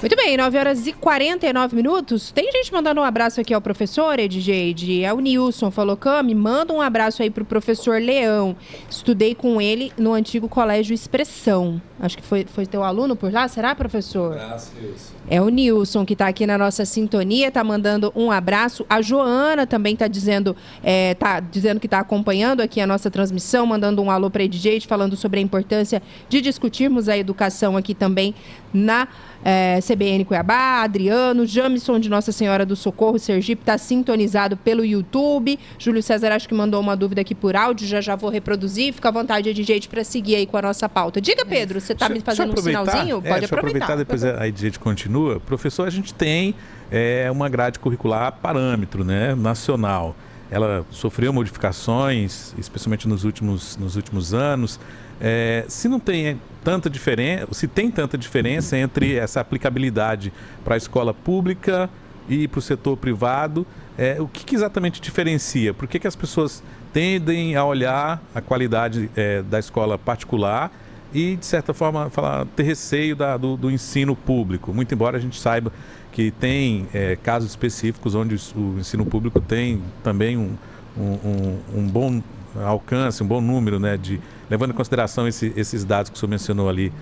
Muito bem, 9h49. Tem gente mandando um abraço aqui ao professor, Edgeide. É o Nilson, falou: Cami, manda um abraço aí pro professor Leão. Estudei com ele no antigo colégio Expressão. Acho que foi teu aluno por lá, será, professor? Abraço, Nilson. É o Nilson que está aqui na nossa sintonia, está mandando um abraço. A Joana também está dizendo que está acompanhando aqui a nossa transmissão, mandando um alô para a Edgeide, falando sobre a importância de discutirmos a educação aqui também na CBN Cuiabá. Adriano, Jamison de Nossa Senhora do Socorro, Sergipe, está sintonizado pelo YouTube. Júlio César acho que mandou uma dúvida aqui por áudio, já vou reproduzir. Fica à vontade, Edgeide, para seguir aí com a nossa pauta. Diga, Pedro, você está me fazendo um sinalzinho? Pode aproveitar. Depois a Edgeide continua. Professor, a gente tem uma grade curricular parâmetro, né, nacional. Ela sofreu modificações, especialmente nos últimos anos. Se não tem tanta diferença, se tem tanta diferença entre essa aplicabilidade para a escola pública e para o setor privado, o que exatamente diferencia? Por que as pessoas tendem a olhar a qualidade da escola particular e, de certa forma, ter receio do ensino público? Muito embora a gente saiba que tem casos específicos onde o ensino público tem também um bom alcance, um bom número, né, levando em consideração esses dados que o senhor mencionou ali,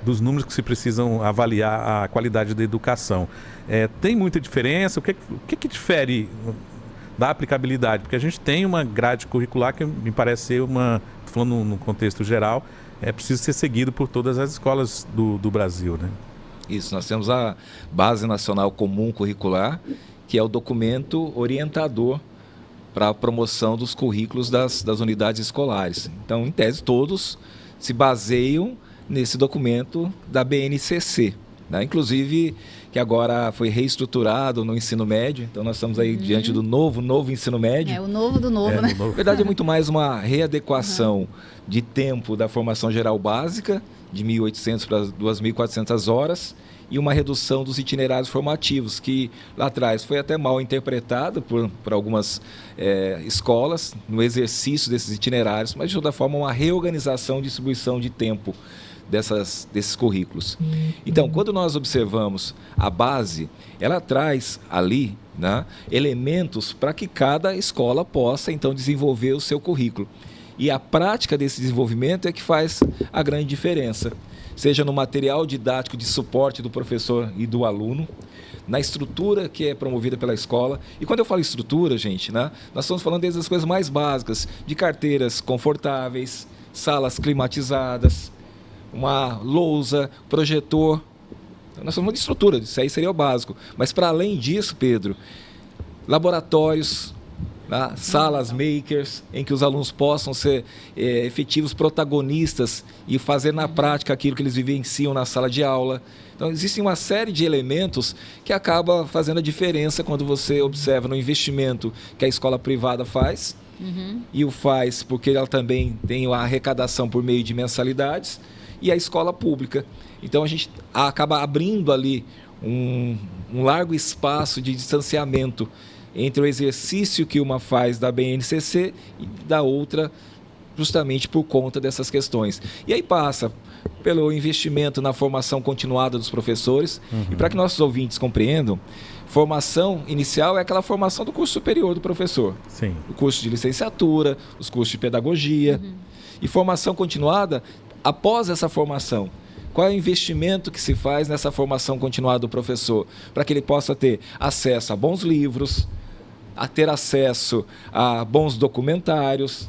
dos números que se precisam avaliar a qualidade da educação. Tem muita diferença? O que difere da aplicabilidade? Porque a gente tem uma grade curricular que me parece ser falando no contexto geral, precisa ser seguido por todas as escolas do Brasil, né? Isso, nós temos a Base Nacional Comum Curricular, que é o documento orientador para a promoção dos currículos das unidades escolares. Então, em tese, todos se baseiam nesse documento da BNCC, né? Inclusive, que agora foi reestruturado no ensino médio. Então, nós estamos aí diante do novo ensino médio. O novo do novo, né? Na verdade, é muito mais uma readequação de tempo da formação geral básica, de 1.800 para 2.400 horas, e uma redução dos itinerários formativos, que lá atrás foi até mal interpretado por algumas escolas no exercício desses itinerários, mas de toda forma uma reorganização e distribuição de tempo desses currículos. Então, quando nós observamos a base, ela traz ali, né, elementos para que cada escola possa então desenvolver o seu currículo. E a prática desse desenvolvimento é que faz a grande diferença, seja no material didático de suporte do professor e do aluno, na estrutura que é promovida pela escola. E quando eu falo estrutura, gente, né, nós estamos falando desde as coisas mais básicas, de carteiras confortáveis, salas climatizadas, uma lousa, projetor. Nós estamos falando de estrutura, isso aí seria o básico. Mas para além disso, Pedro, laboratórios né? Salas makers, em que os alunos possam ser efetivos protagonistas e fazer na prática aquilo que eles vivenciam na sala de aula. Então, existem uma série de elementos que acaba fazendo a diferença quando você observa no investimento que a escola privada faz, e o faz porque ela também tem a arrecadação por meio de mensalidades, e a escola pública. Então, a gente acaba abrindo ali um largo espaço de distanciamento entre o exercício que uma faz da BNCC e da outra, justamente por conta dessas questões. E aí passa pelo investimento na formação continuada dos professores. E para que nossos ouvintes compreendam, formação inicial é aquela formação do curso superior do professor. Sim. O curso de licenciatura, os cursos de pedagogia. E formação continuada, após essa formação, qual é o investimento que se faz nessa formação continuada do professor? Para que ele possa ter acesso a bons livros, a ter acesso a bons documentários,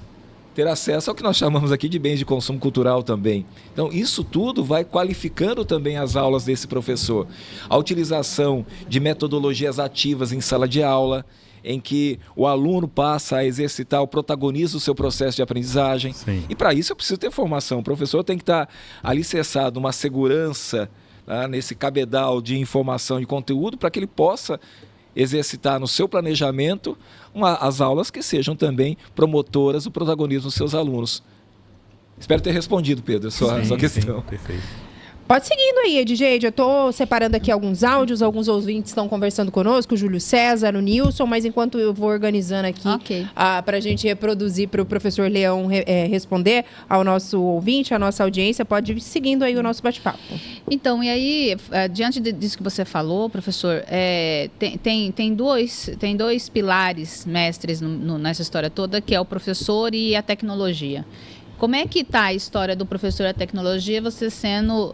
ter acesso ao que nós chamamos aqui de bens de consumo cultural também. Então, isso tudo vai qualificando também as aulas desse professor. A utilização de metodologias ativas em sala de aula, em que o aluno passa a exercitar o protagonismo do seu processo de aprendizagem. Sim. E para isso eu preciso ter formação. O professor tem que estar alicerçado numa segurança, né, nesse cabedal de informação e conteúdo, para que ele possa exercitar no seu planejamento as aulas que sejam também promotoras do protagonismo dos seus alunos. Espero ter respondido, Pedro, a sua questão. Sim, perfeito. Pode seguindo aí, Edgeide. Eu estou separando aqui alguns áudios, alguns ouvintes estão conversando conosco, o Júlio César, o Nilson, mas enquanto eu vou organizando aqui para a gente reproduzir para o professor Leão responder ao nosso ouvinte, à nossa audiência, pode ir seguindo aí o nosso bate-papo. Então, e aí, diante disso que você falou, professor, tem dois pilares mestres nessa história toda, que é o professor e a tecnologia. Como é que está a história do professor e a tecnologia, você sendo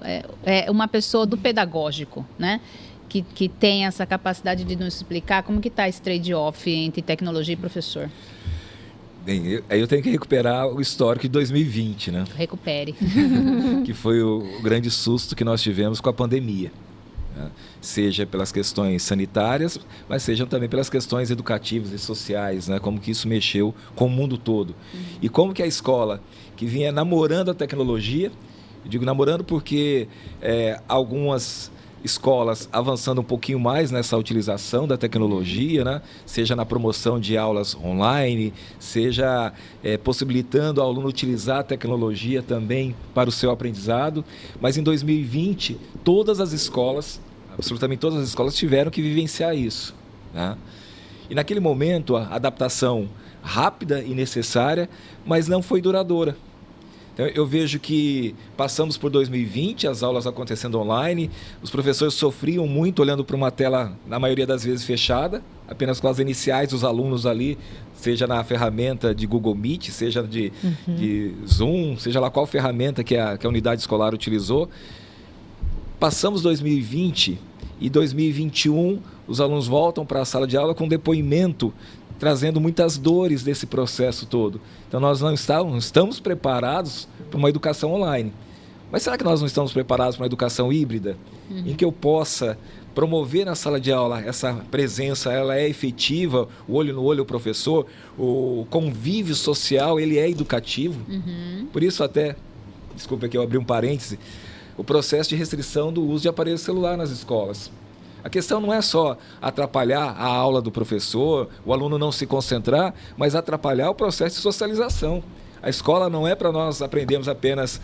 uma pessoa do pedagógico, né? Que tem essa capacidade de nos explicar como que está esse trade-off entre tecnologia e professor? Bem, aí eu tenho que recuperar o histórico de 2020, né? Recupere. Que foi o grande susto que nós tivemos com a pandemia. Né? Seja pelas questões sanitárias, mas seja também pelas questões educativas e sociais, né? Como que isso mexeu com o mundo todo. E como que a escola, que vinha namorando a tecnologia, eu digo namorando porque algumas escolas avançando um pouquinho mais nessa utilização da tecnologia, né? Seja na promoção de aulas online, seja possibilitando ao aluno utilizar a tecnologia também para o seu aprendizado. Mas em 2020, todas as escolas, absolutamente todas as escolas, tiveram que vivenciar isso, né? E naquele momento, a adaptação rápida e necessária, mas não foi duradoura. Então, eu vejo que passamos por 2020, as aulas acontecendo online, os professores sofriam muito olhando para uma tela, na maioria das vezes, fechada, apenas com as iniciais dos alunos ali, seja na ferramenta de Google Meet, seja de Zoom, seja lá qual ferramenta que a unidade escolar utilizou. Passamos 2020 e 2021, os alunos voltam para a sala de aula com depoimento trazendo muitas dores desse processo todo. Então, nós não estamos preparados para uma educação online. Mas será que nós não estamos preparados para uma educação híbrida? Em que eu possa promover na sala de aula essa presença, ela é efetiva, o olho no olho o professor, o convívio social, ele é educativo. Por isso até, desculpa que eu abri um parêntese, o processo de restrição do uso de aparelho celular nas escolas. A questão não é só atrapalhar a aula do professor, o aluno não se concentrar, mas atrapalhar o processo de socialização. A escola não é para nós aprendermos apenas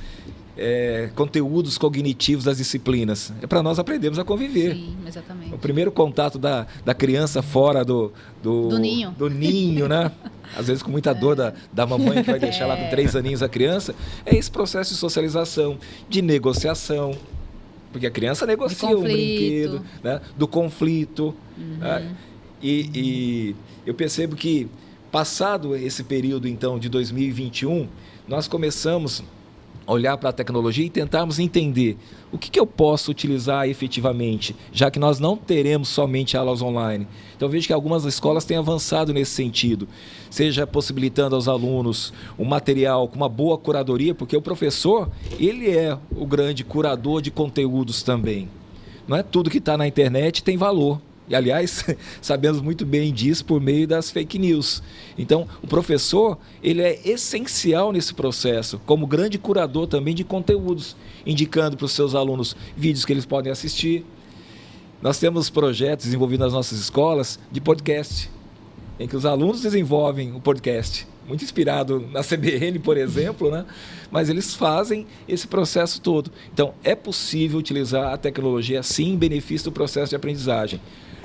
conteúdos cognitivos das disciplinas, é para nós aprendermos a conviver. Sim, exatamente. O primeiro contato da criança fora do ninho, né? Às vezes com muita dor da mamãe que vai deixar lá com 3 aninhos a criança, é esse processo de socialização, de negociação. Porque a criança negocia um brinquedo, né? Do conflito. Né? E eu percebo que, passado esse período, então, de 2021, nós começamos a olhar para a tecnologia e tentarmos entender o que eu posso utilizar efetivamente, já que nós não teremos somente aulas online. Então, eu vejo que algumas escolas têm avançado nesse sentido, seja possibilitando aos alunos um material com uma boa curadoria, porque o professor, ele é o grande curador de conteúdos também. Não é tudo que está na internet tem valor. E, aliás, sabemos muito bem disso por meio das fake news. Então, o professor, ele é essencial nesse processo, como grande curador também de conteúdos, indicando para os seus alunos vídeos que eles podem assistir. Nós temos projetos desenvolvidos nas nossas escolas de podcast, em que os alunos desenvolvem o podcast, muito inspirado na CBN, por exemplo, né? Mas eles fazem esse processo todo. Então, é possível utilizar a tecnologia, sim, em benefício do processo de aprendizagem.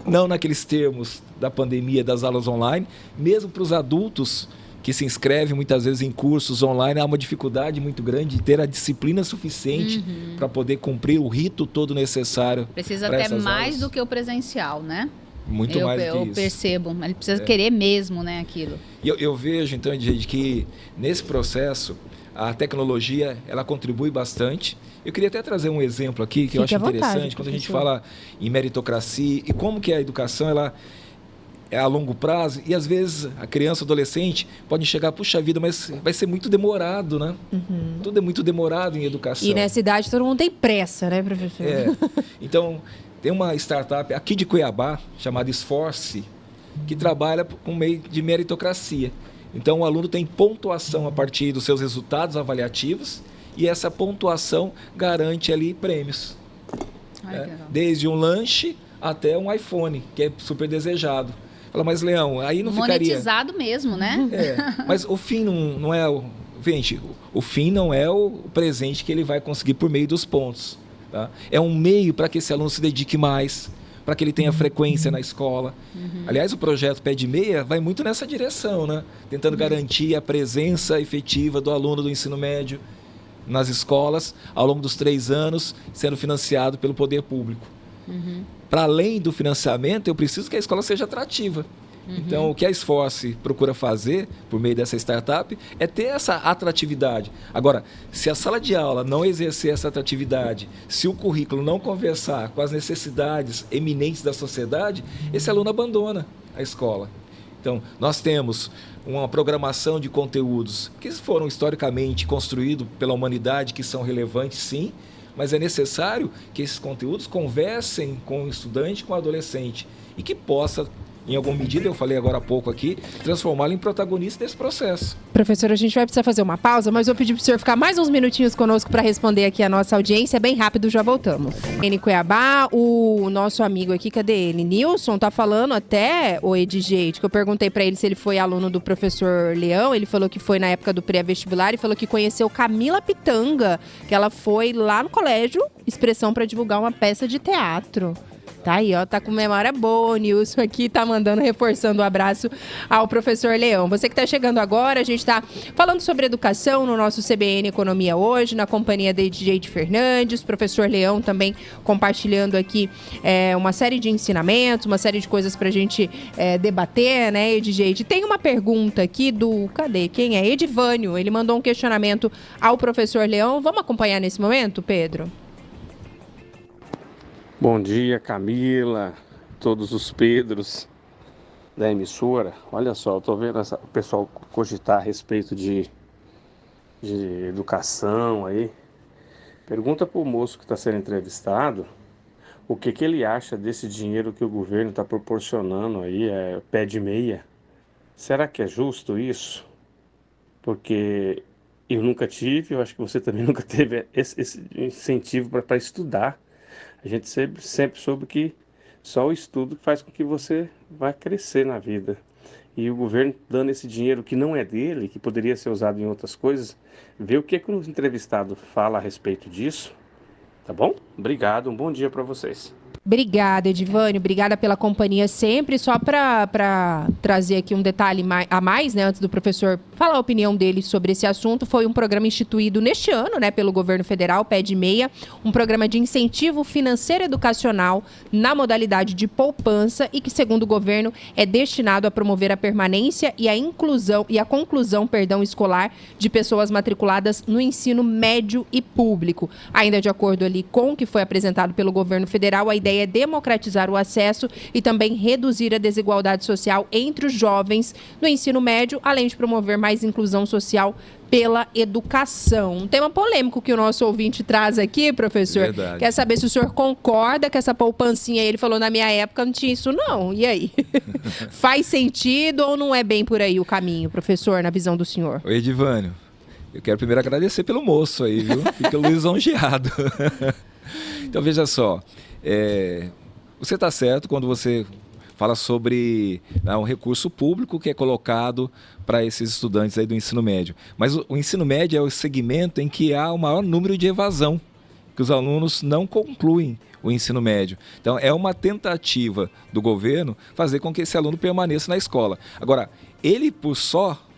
Não naqueles termos da pandemia das aulas online, mesmo para os adultos que se inscrevem muitas vezes em cursos online, há uma dificuldade muito grande de ter a disciplina suficiente para poder cumprir o rito todo necessário. Precisa até mais aulas do que o presencial, né? Muito mais do que isso. Eu percebo, ele precisa querer mesmo, né, aquilo. Eu vejo, então, de que nesse processo a tecnologia ela contribui bastante. Eu queria até trazer um exemplo aqui que eu acho interessante, quando a gente fala em meritocracia e como que a educação ela é a longo prazo, e às vezes a criança, o adolescente, pode chegar, puxa vida, mas vai ser muito demorado, né? Tudo é muito demorado em educação. E nessa idade todo mundo tem pressa, né, professor? Então, tem uma startup aqui de Cuiabá, chamada Esforce, que trabalha com meio de meritocracia. Então, o aluno tem pontuação a partir dos seus resultados avaliativos, e essa pontuação garante ali prêmios. Desde um lanche até um iPhone, que é super desejado. Fala, mas Leão, aí não ficaria... Monetizado mesmo, né? Mas o fim não é... Gente, o fim não é o presente que ele vai conseguir por meio dos pontos. Tá? É um meio para que esse aluno se dedique mais, para que ele tenha frequência na escola. Aliás, o projeto Pé de Meia vai muito nessa direção, né? Tentando garantir a presença efetiva do aluno do ensino médio nas escolas ao longo dos 3 anos, sendo financiado pelo poder público. Para além do financiamento, eu preciso que a escola seja atrativa. Então, o que a Esforce procura fazer, por meio dessa startup, é ter essa atratividade. Agora, se a sala de aula não exercer essa atratividade, se o currículo não conversar com as necessidades eminentes da sociedade, esse aluno abandona a escola. Então, nós temos uma programação de conteúdos que foram historicamente construídos pela humanidade, que são relevantes, sim, mas é necessário que esses conteúdos conversem com o estudante, com o adolescente, e que possa, em alguma medida, eu falei agora há pouco aqui, transformá-lo em protagonista desse processo. Professor, a gente vai precisar fazer uma pausa, mas eu pedi para o senhor ficar mais uns minutinhos conosco para responder aqui a nossa audiência. Bem rápido, já voltamos. Em Cuiabá, o nosso amigo aqui, cadê ele? Nilson, tá falando até, o Edjeide, que eu perguntei para ele se ele foi aluno do professor Leão. Ele falou que foi na época do pré-vestibular e falou que conheceu Camila Pitanga, que ela foi lá no colégio, Expressão, para divulgar uma peça de teatro. Tá aí, ó, tá com memória boa, o Nilson aqui tá mandando, reforçando o abraço ao professor Leão. Você que tá chegando agora, a gente tá falando sobre educação no nosso CBN Economia hoje, na companhia de Edjeide Fernandes, professor Leão também compartilhando aqui uma série de ensinamentos, uma série de coisas pra gente debater, né, Edjeide? Tem uma pergunta aqui do, cadê? Quem é? Edivânio, ele mandou um questionamento ao professor Leão. Vamos acompanhar nesse momento, Pedro? Bom dia, Camila, todos os Pedros da emissora. Olha só, eu estou vendo o pessoal cogitar a respeito de educação aí. Pergunta para o moço que está sendo entrevistado o que ele acha desse dinheiro que o governo está proporcionando aí, pé de meia. Será que é justo isso? Porque eu nunca tive, eu acho que você também nunca teve esse incentivo para estudar. A gente sempre soube que só o estudo faz com que você vá crescer na vida. E o governo dando esse dinheiro que não é dele, que poderia ser usado em outras coisas, vê o que o entrevistado fala a respeito disso. Tá bom? Obrigado, um bom dia para vocês. Obrigada, Edivânio. Obrigada pela companhia sempre. Só para trazer aqui um detalhe a mais, né, antes do professor falar a opinião dele sobre esse assunto, foi um programa instituído neste ano, né, pelo governo federal, Pé de Meia, um programa de incentivo financeiro educacional na modalidade de poupança e que, segundo o governo, é destinado a promover a permanência e a inclusão e a conclusão, escolar de pessoas matriculadas no ensino médio e público. Ainda de acordo ali com o que foi apresentado pelo governo federal, a ideia ideia é democratizar o acesso e também reduzir a desigualdade social entre os jovens no ensino médio, além de promover mais inclusão social pela educação. Um tema polêmico que o nosso ouvinte traz aqui, professor. Verdade. Quer saber se o senhor concorda que essa poupancinha, ele falou, na minha época não tinha isso não. E aí? Faz sentido ou não é bem por aí o caminho, professor, na visão do senhor? Oi, Edivânio. Eu quero primeiro agradecer pelo moço aí, viu? Fica lisonjeado. Então, veja só. Você está certo quando você fala sobre um recurso público que é colocado para esses estudantes aí do ensino médio. Mas o ensino médio é o segmento em que há o maior número de evasão, que os alunos não concluem o ensino médio. Então, é uma tentativa do governo fazer com que esse aluno permaneça na escola. Agora, ele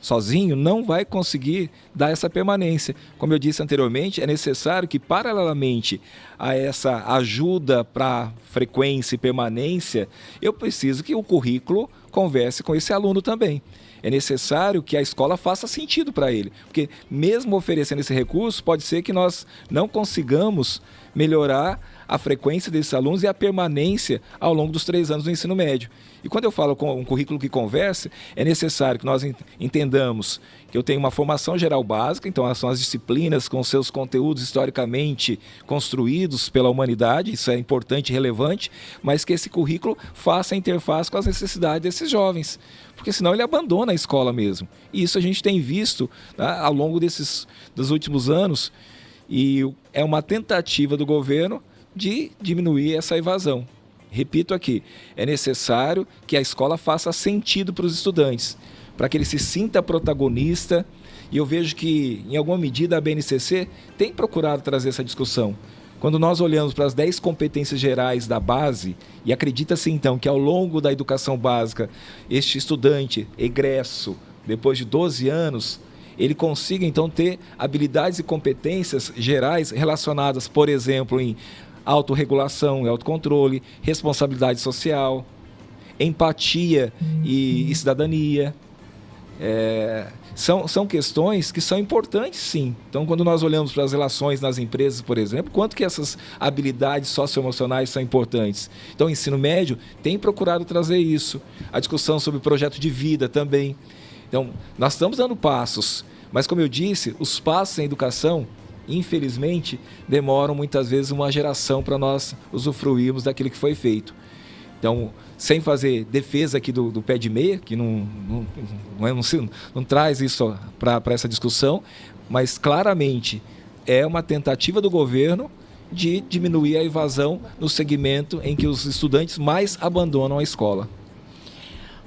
sozinho não vai conseguir dar essa permanência. Como eu disse anteriormente, é necessário que, paralelamente a essa ajuda para frequência e permanência, eu preciso que o currículo converse com esse aluno também. É necessário que a escola faça sentido para ele, porque mesmo oferecendo esse recurso, pode ser que nós não consigamos melhorar a frequência desses alunos e a permanência ao longo dos 3 anos do ensino médio. E quando eu falo com um currículo que converse, é necessário que nós entendamos que eu tenho uma formação geral básica, então são as disciplinas com seus conteúdos historicamente construídos pela humanidade, isso é importante e relevante, mas que esse currículo faça a interface com as necessidades desses jovens, porque senão ele abandona a escola mesmo. E isso a gente tem visto, tá, ao longo dos últimos anos, e é uma tentativa do governo de diminuir essa evasão. Repito aqui, é necessário que a escola faça sentido para os estudantes, para que ele se sinta protagonista, e eu vejo que, em alguma medida, a BNCC tem procurado trazer essa discussão. Quando nós olhamos para as 10 competências gerais da base, e acredita-se então que ao longo da educação básica, este estudante egresso, depois de 12 anos, ele consiga então ter habilidades e competências gerais relacionadas, por exemplo, em autorregulação e autocontrole, responsabilidade social, empatia e cidadania. São questões que são importantes, sim. Então, quando nós olhamos para as relações nas empresas, por exemplo, quanto que essas habilidades socioemocionais são importantes? Então, o ensino médio tem procurado trazer isso. A discussão sobre o projeto de vida também. Então, nós estamos dando passos, mas, como eu disse, os passos em educação, infelizmente, demoram muitas vezes uma geração para nós usufruirmos daquilo que foi feito. Então, sem fazer defesa aqui do pé de meia, que não traz isso para essa discussão, mas claramente é uma tentativa do governo de diminuir a evasão no segmento em que os estudantes mais abandonam a escola.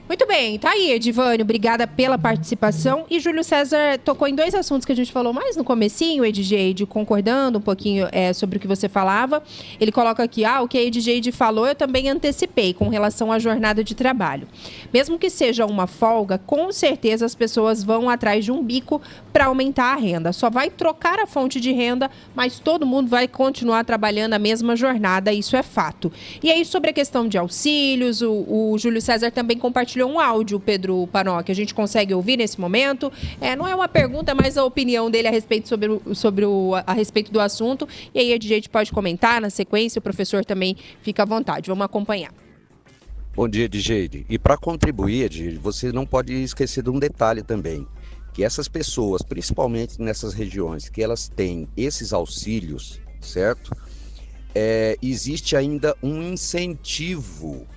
Muito bem, tá aí, Edivânio, obrigada pela participação. E Júlio César tocou em 2 assuntos que a gente falou mais no comecinho, Edjeide, concordando um pouquinho sobre o que você falava. Ele coloca aqui, o que a Edjeide falou eu também antecipei com relação à jornada de trabalho. Mesmo que seja uma folga, com certeza as pessoas vão atrás de um bico para aumentar a renda. Só vai trocar a fonte de renda, mas todo mundo vai continuar trabalhando a mesma jornada, isso é fato. E aí, sobre a questão de auxílios, o Júlio César também compartilhou um áudio, Pedro Panoc, que a gente consegue ouvir nesse momento. Não é uma pergunta, mas a opinião dele a respeito a respeito do assunto. E aí a gente pode comentar na sequência, o professor também fica à vontade. Vamos acompanhar. Bom dia, Edjeide. E para contribuir, Edjeide, você não pode esquecer de um detalhe também, que essas pessoas, principalmente nessas regiões, que elas têm esses auxílios, certo? Existe ainda um incentivo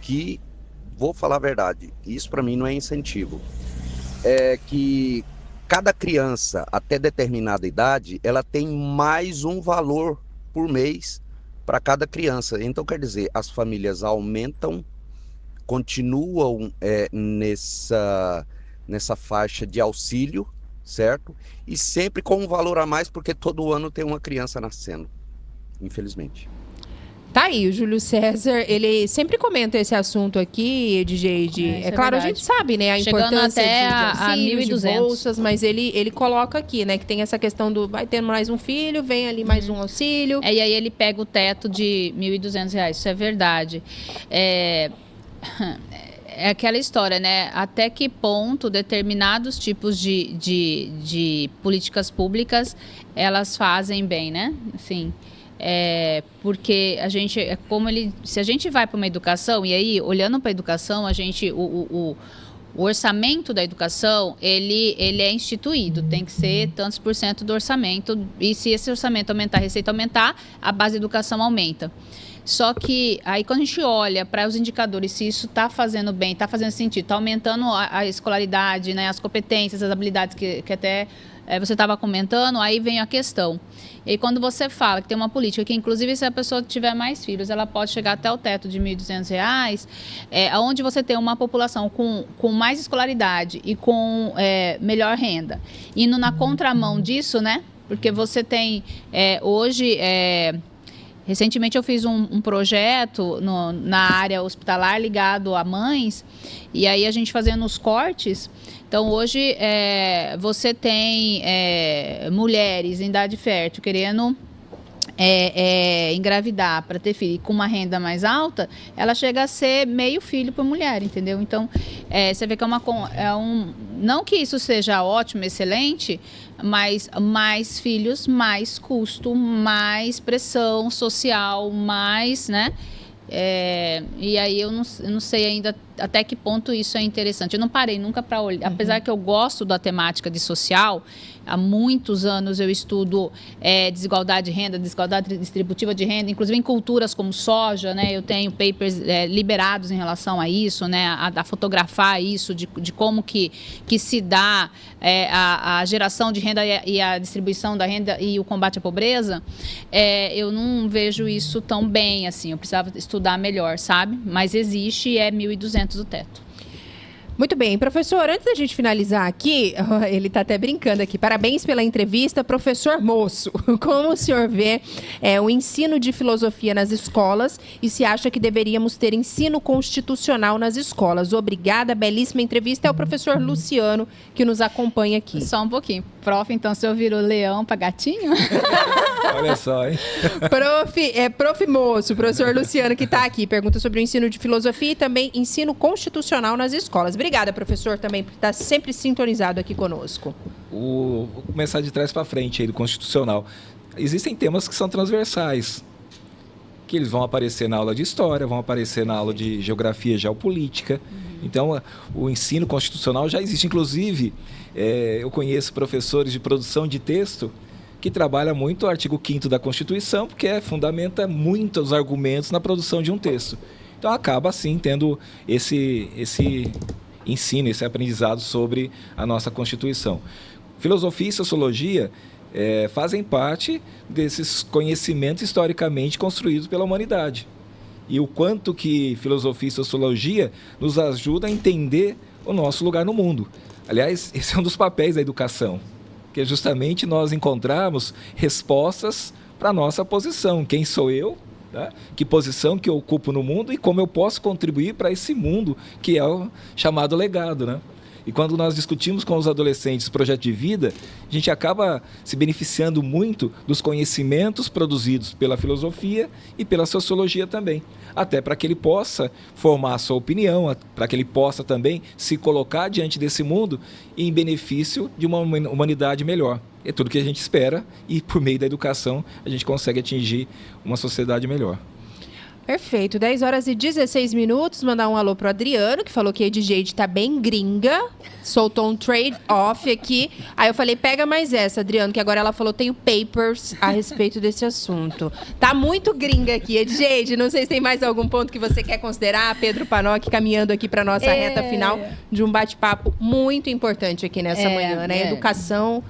que, vou falar a verdade, isso para mim não é incentivo, é que cada criança até determinada idade, ela tem mais um valor por mês para cada criança. Então, quer dizer, as famílias aumentam, continuam nessa faixa de auxílio, certo? E sempre com um valor a mais, porque todo ano tem uma criança nascendo, infelizmente. Tá aí, o Júlio César, ele sempre comenta esse assunto aqui, Edjeide. É claro, verdade. A gente sabe, né, a Chegando importância até de a auxílios, de 1.200. bolsas, mas ele coloca aqui, né, que tem essa questão do vai ter mais um filho, vem ali mais um auxílio. E aí ele pega o teto de R$ 1.200, isso é verdade. É aquela história, né? Até que ponto determinados tipos de políticas públicas elas fazem bem, né? Assim, porque a gente, se a gente vai para uma educação, e aí, olhando para a educação, o orçamento da educação, ele é instituído, tem que ser tantos por cento do orçamento, e se esse orçamento aumentar, a receita aumentar, a base da educação aumenta. Só que aí quando a gente olha para os indicadores, se isso está fazendo bem, está fazendo sentido, está aumentando a escolaridade, né, as competências, as habilidades que até você estava comentando, aí vem a questão. E aí, quando você fala que tem uma política que, inclusive, se a pessoa tiver mais filhos, ela pode chegar até o teto de R$ 1.200, onde você tem uma população com mais escolaridade e com melhor renda. Indo na contramão disso, né? Porque você tem hoje... Recentemente eu fiz um projeto na área hospitalar ligado a mães, e aí a gente fazendo os cortes. Então hoje você tem mulheres em idade fértil querendo engravidar para ter filho com uma renda mais alta, ela chega a ser meio filho por mulher, entendeu? Então você vê que não que isso seja ótimo, excelente, mas mais filhos, mais custo, mais pressão social, mais, né? E aí eu não sei ainda até que ponto isso é interessante. Eu não parei nunca para olhar, apesar que eu gosto da temática de social. Há muitos anos eu estudo desigualdade de renda, desigualdade distributiva de renda, inclusive em culturas como soja, né? Eu tenho papers liberados em relação a isso, né? A fotografar isso, de como que se dá a geração de renda e a distribuição da renda e o combate à pobreza. Eu não vejo isso tão bem, assim, eu precisava estudar melhor, sabe? Mas existe e é 1.200 o teto. Muito bem, professor, antes da gente finalizar aqui, ele está até brincando aqui, parabéns pela entrevista, professor Moço. Como o senhor vê o ensino de filosofia nas escolas e se acha que deveríamos ter ensino constitucional nas escolas? Obrigada, belíssima entrevista. É o professor Luciano que nos acompanha aqui. Só um pouquinho. Prof, então o senhor virou leão para gatinho? Olha só, hein? Prof Moço, professor Luciano que está aqui, pergunta sobre o ensino de filosofia e também ensino constitucional nas escolas. Obrigada, professor, também por estar sempre sintonizado aqui conosco. Vou começar de trás para frente aí do constitucional. Existem temas que são transversais, que eles vão aparecer na aula de história, vão aparecer na aula de geografia e geopolítica. Então, o ensino constitucional já existe. Inclusive, eu conheço professores de produção de texto que trabalham muito o artigo 5º da Constituição, porque fundamenta muito os argumentos na produção de um texto. Então, acaba, assim, tendo esse ensino, esse aprendizado sobre a nossa Constituição. Filosofia e sociologia fazem parte desses conhecimentos historicamente construídos pela humanidade. E o quanto que filosofia e sociologia nos ajuda a entender o nosso lugar no mundo. Aliás, esse é um dos papéis da educação, que é justamente nós encontrarmos respostas para a nossa posição. Quem sou eu? Tá? Que posição que eu ocupo no mundo e como eu posso contribuir para esse mundo que é o chamado legado, né? E quando nós discutimos com os adolescentes projeto de vida, a gente acaba se beneficiando muito dos conhecimentos produzidos pela filosofia e pela sociologia também. Até para que ele possa formar a sua opinião, para que ele possa também se colocar diante desse mundo em benefício de uma humanidade melhor. É tudo que a gente espera e por meio da educação a gente consegue atingir uma sociedade melhor. Perfeito, 10h16. Mandar um alô pro Adriano, que falou que a DJ tá bem gringa. Soltou um trade-off aqui. Aí eu falei, pega mais essa, Adriano, que agora ela falou, tenho papers a respeito desse assunto. Tá muito gringa aqui, Edgeide. Não sei se tem mais algum ponto que você quer considerar. Pedro Panoc caminhando aqui pra nossa reta final de um bate-papo muito importante aqui nessa manhã, né? Educação...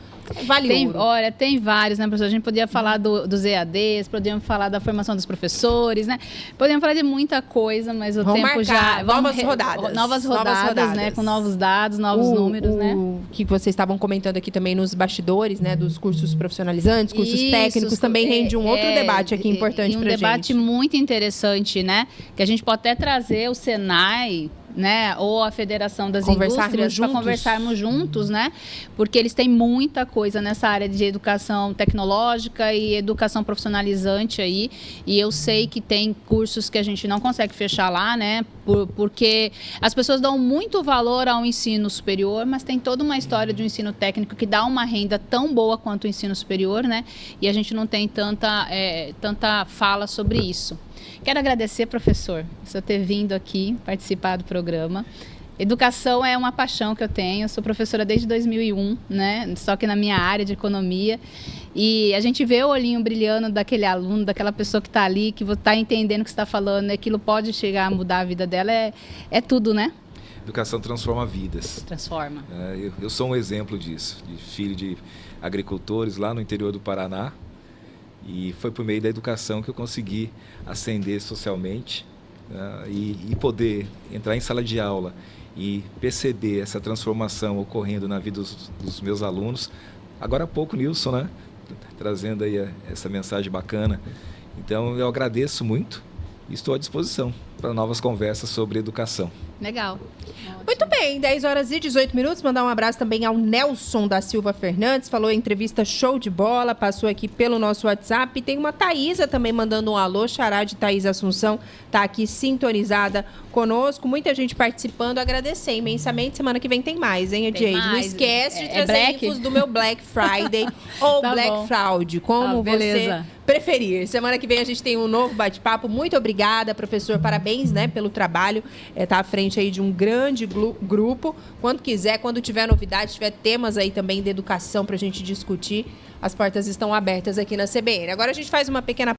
Vale ouro. Olha, tem vários, né, professor? A gente podia falar dos EADs, podíamos falar da formação dos professores, né? Podíamos falar de muita coisa, mas o vamos tempo marcar, já... Novas rodadas, né? Com novos dados, novos números, né? O que vocês estavam comentando aqui também nos bastidores, né? Dos cursos profissionalizantes, cursos técnicos, também rende um outro debate aqui importante pra gente. Um debate muito interessante, né? Que a gente pode até trazer o Senai... né, ou a Federação das Conversarmos Indústrias para juntos. conversarmos juntos, né? Porque eles têm muita coisa nessa área de educação tecnológica e educação profissionalizante aí. E eu sei que tem cursos que a gente não consegue fechar lá, né? Porque as pessoas dão muito valor ao ensino superior, mas tem toda uma história de um ensino técnico que dá uma renda tão boa quanto o ensino superior, né? E a gente não tem tanta fala sobre isso. Quero agradecer, professor, por você ter vindo aqui participar do programa. Educação é uma paixão que eu tenho. Eu sou professora desde 2001, né? Só que na minha área de economia. E a gente vê o olhinho brilhando daquele aluno, daquela pessoa que está ali, que está entendendo o que você está falando, aquilo pode chegar a mudar a vida dela. É tudo, né? Educação transforma vidas. Transforma. Eu sou um exemplo disso, de filho de agricultores lá no interior do Paraná. E foi por meio da educação que eu consegui ascender socialmente, né, e poder entrar em sala de aula e perceber essa transformação ocorrendo na vida dos meus alunos. Agora há pouco, Nilson, né, trazendo aí essa mensagem bacana. Então, eu agradeço muito e estou à disposição para novas conversas sobre educação. Legal. Muito bem, 10 horas e 18 minutos. Mandar um abraço também ao Nelson da Silva Fernandes. Falou entrevista show de bola, passou aqui pelo nosso WhatsApp. E tem uma Thaísa também mandando um alô. Xará de Thaís Assunção está aqui sintonizada conosco. Muita gente participando. Agradecer imensamente. Semana que vem tem mais, hein, Jade? Não esquece de trazer infos do meu Black Friday ou Tá Black bom. Fraud, como você beleza. preferir. Semana que vem a gente tem um novo bate-papo. Muito obrigada, professor. Parabéns, né, pelo trabalho. Tá à frente aí de um grande grupo. Quando quiser, quando tiver novidade, tiver temas aí também de educação pra gente discutir, as portas estão abertas aqui na CBN. Agora a gente faz uma pequena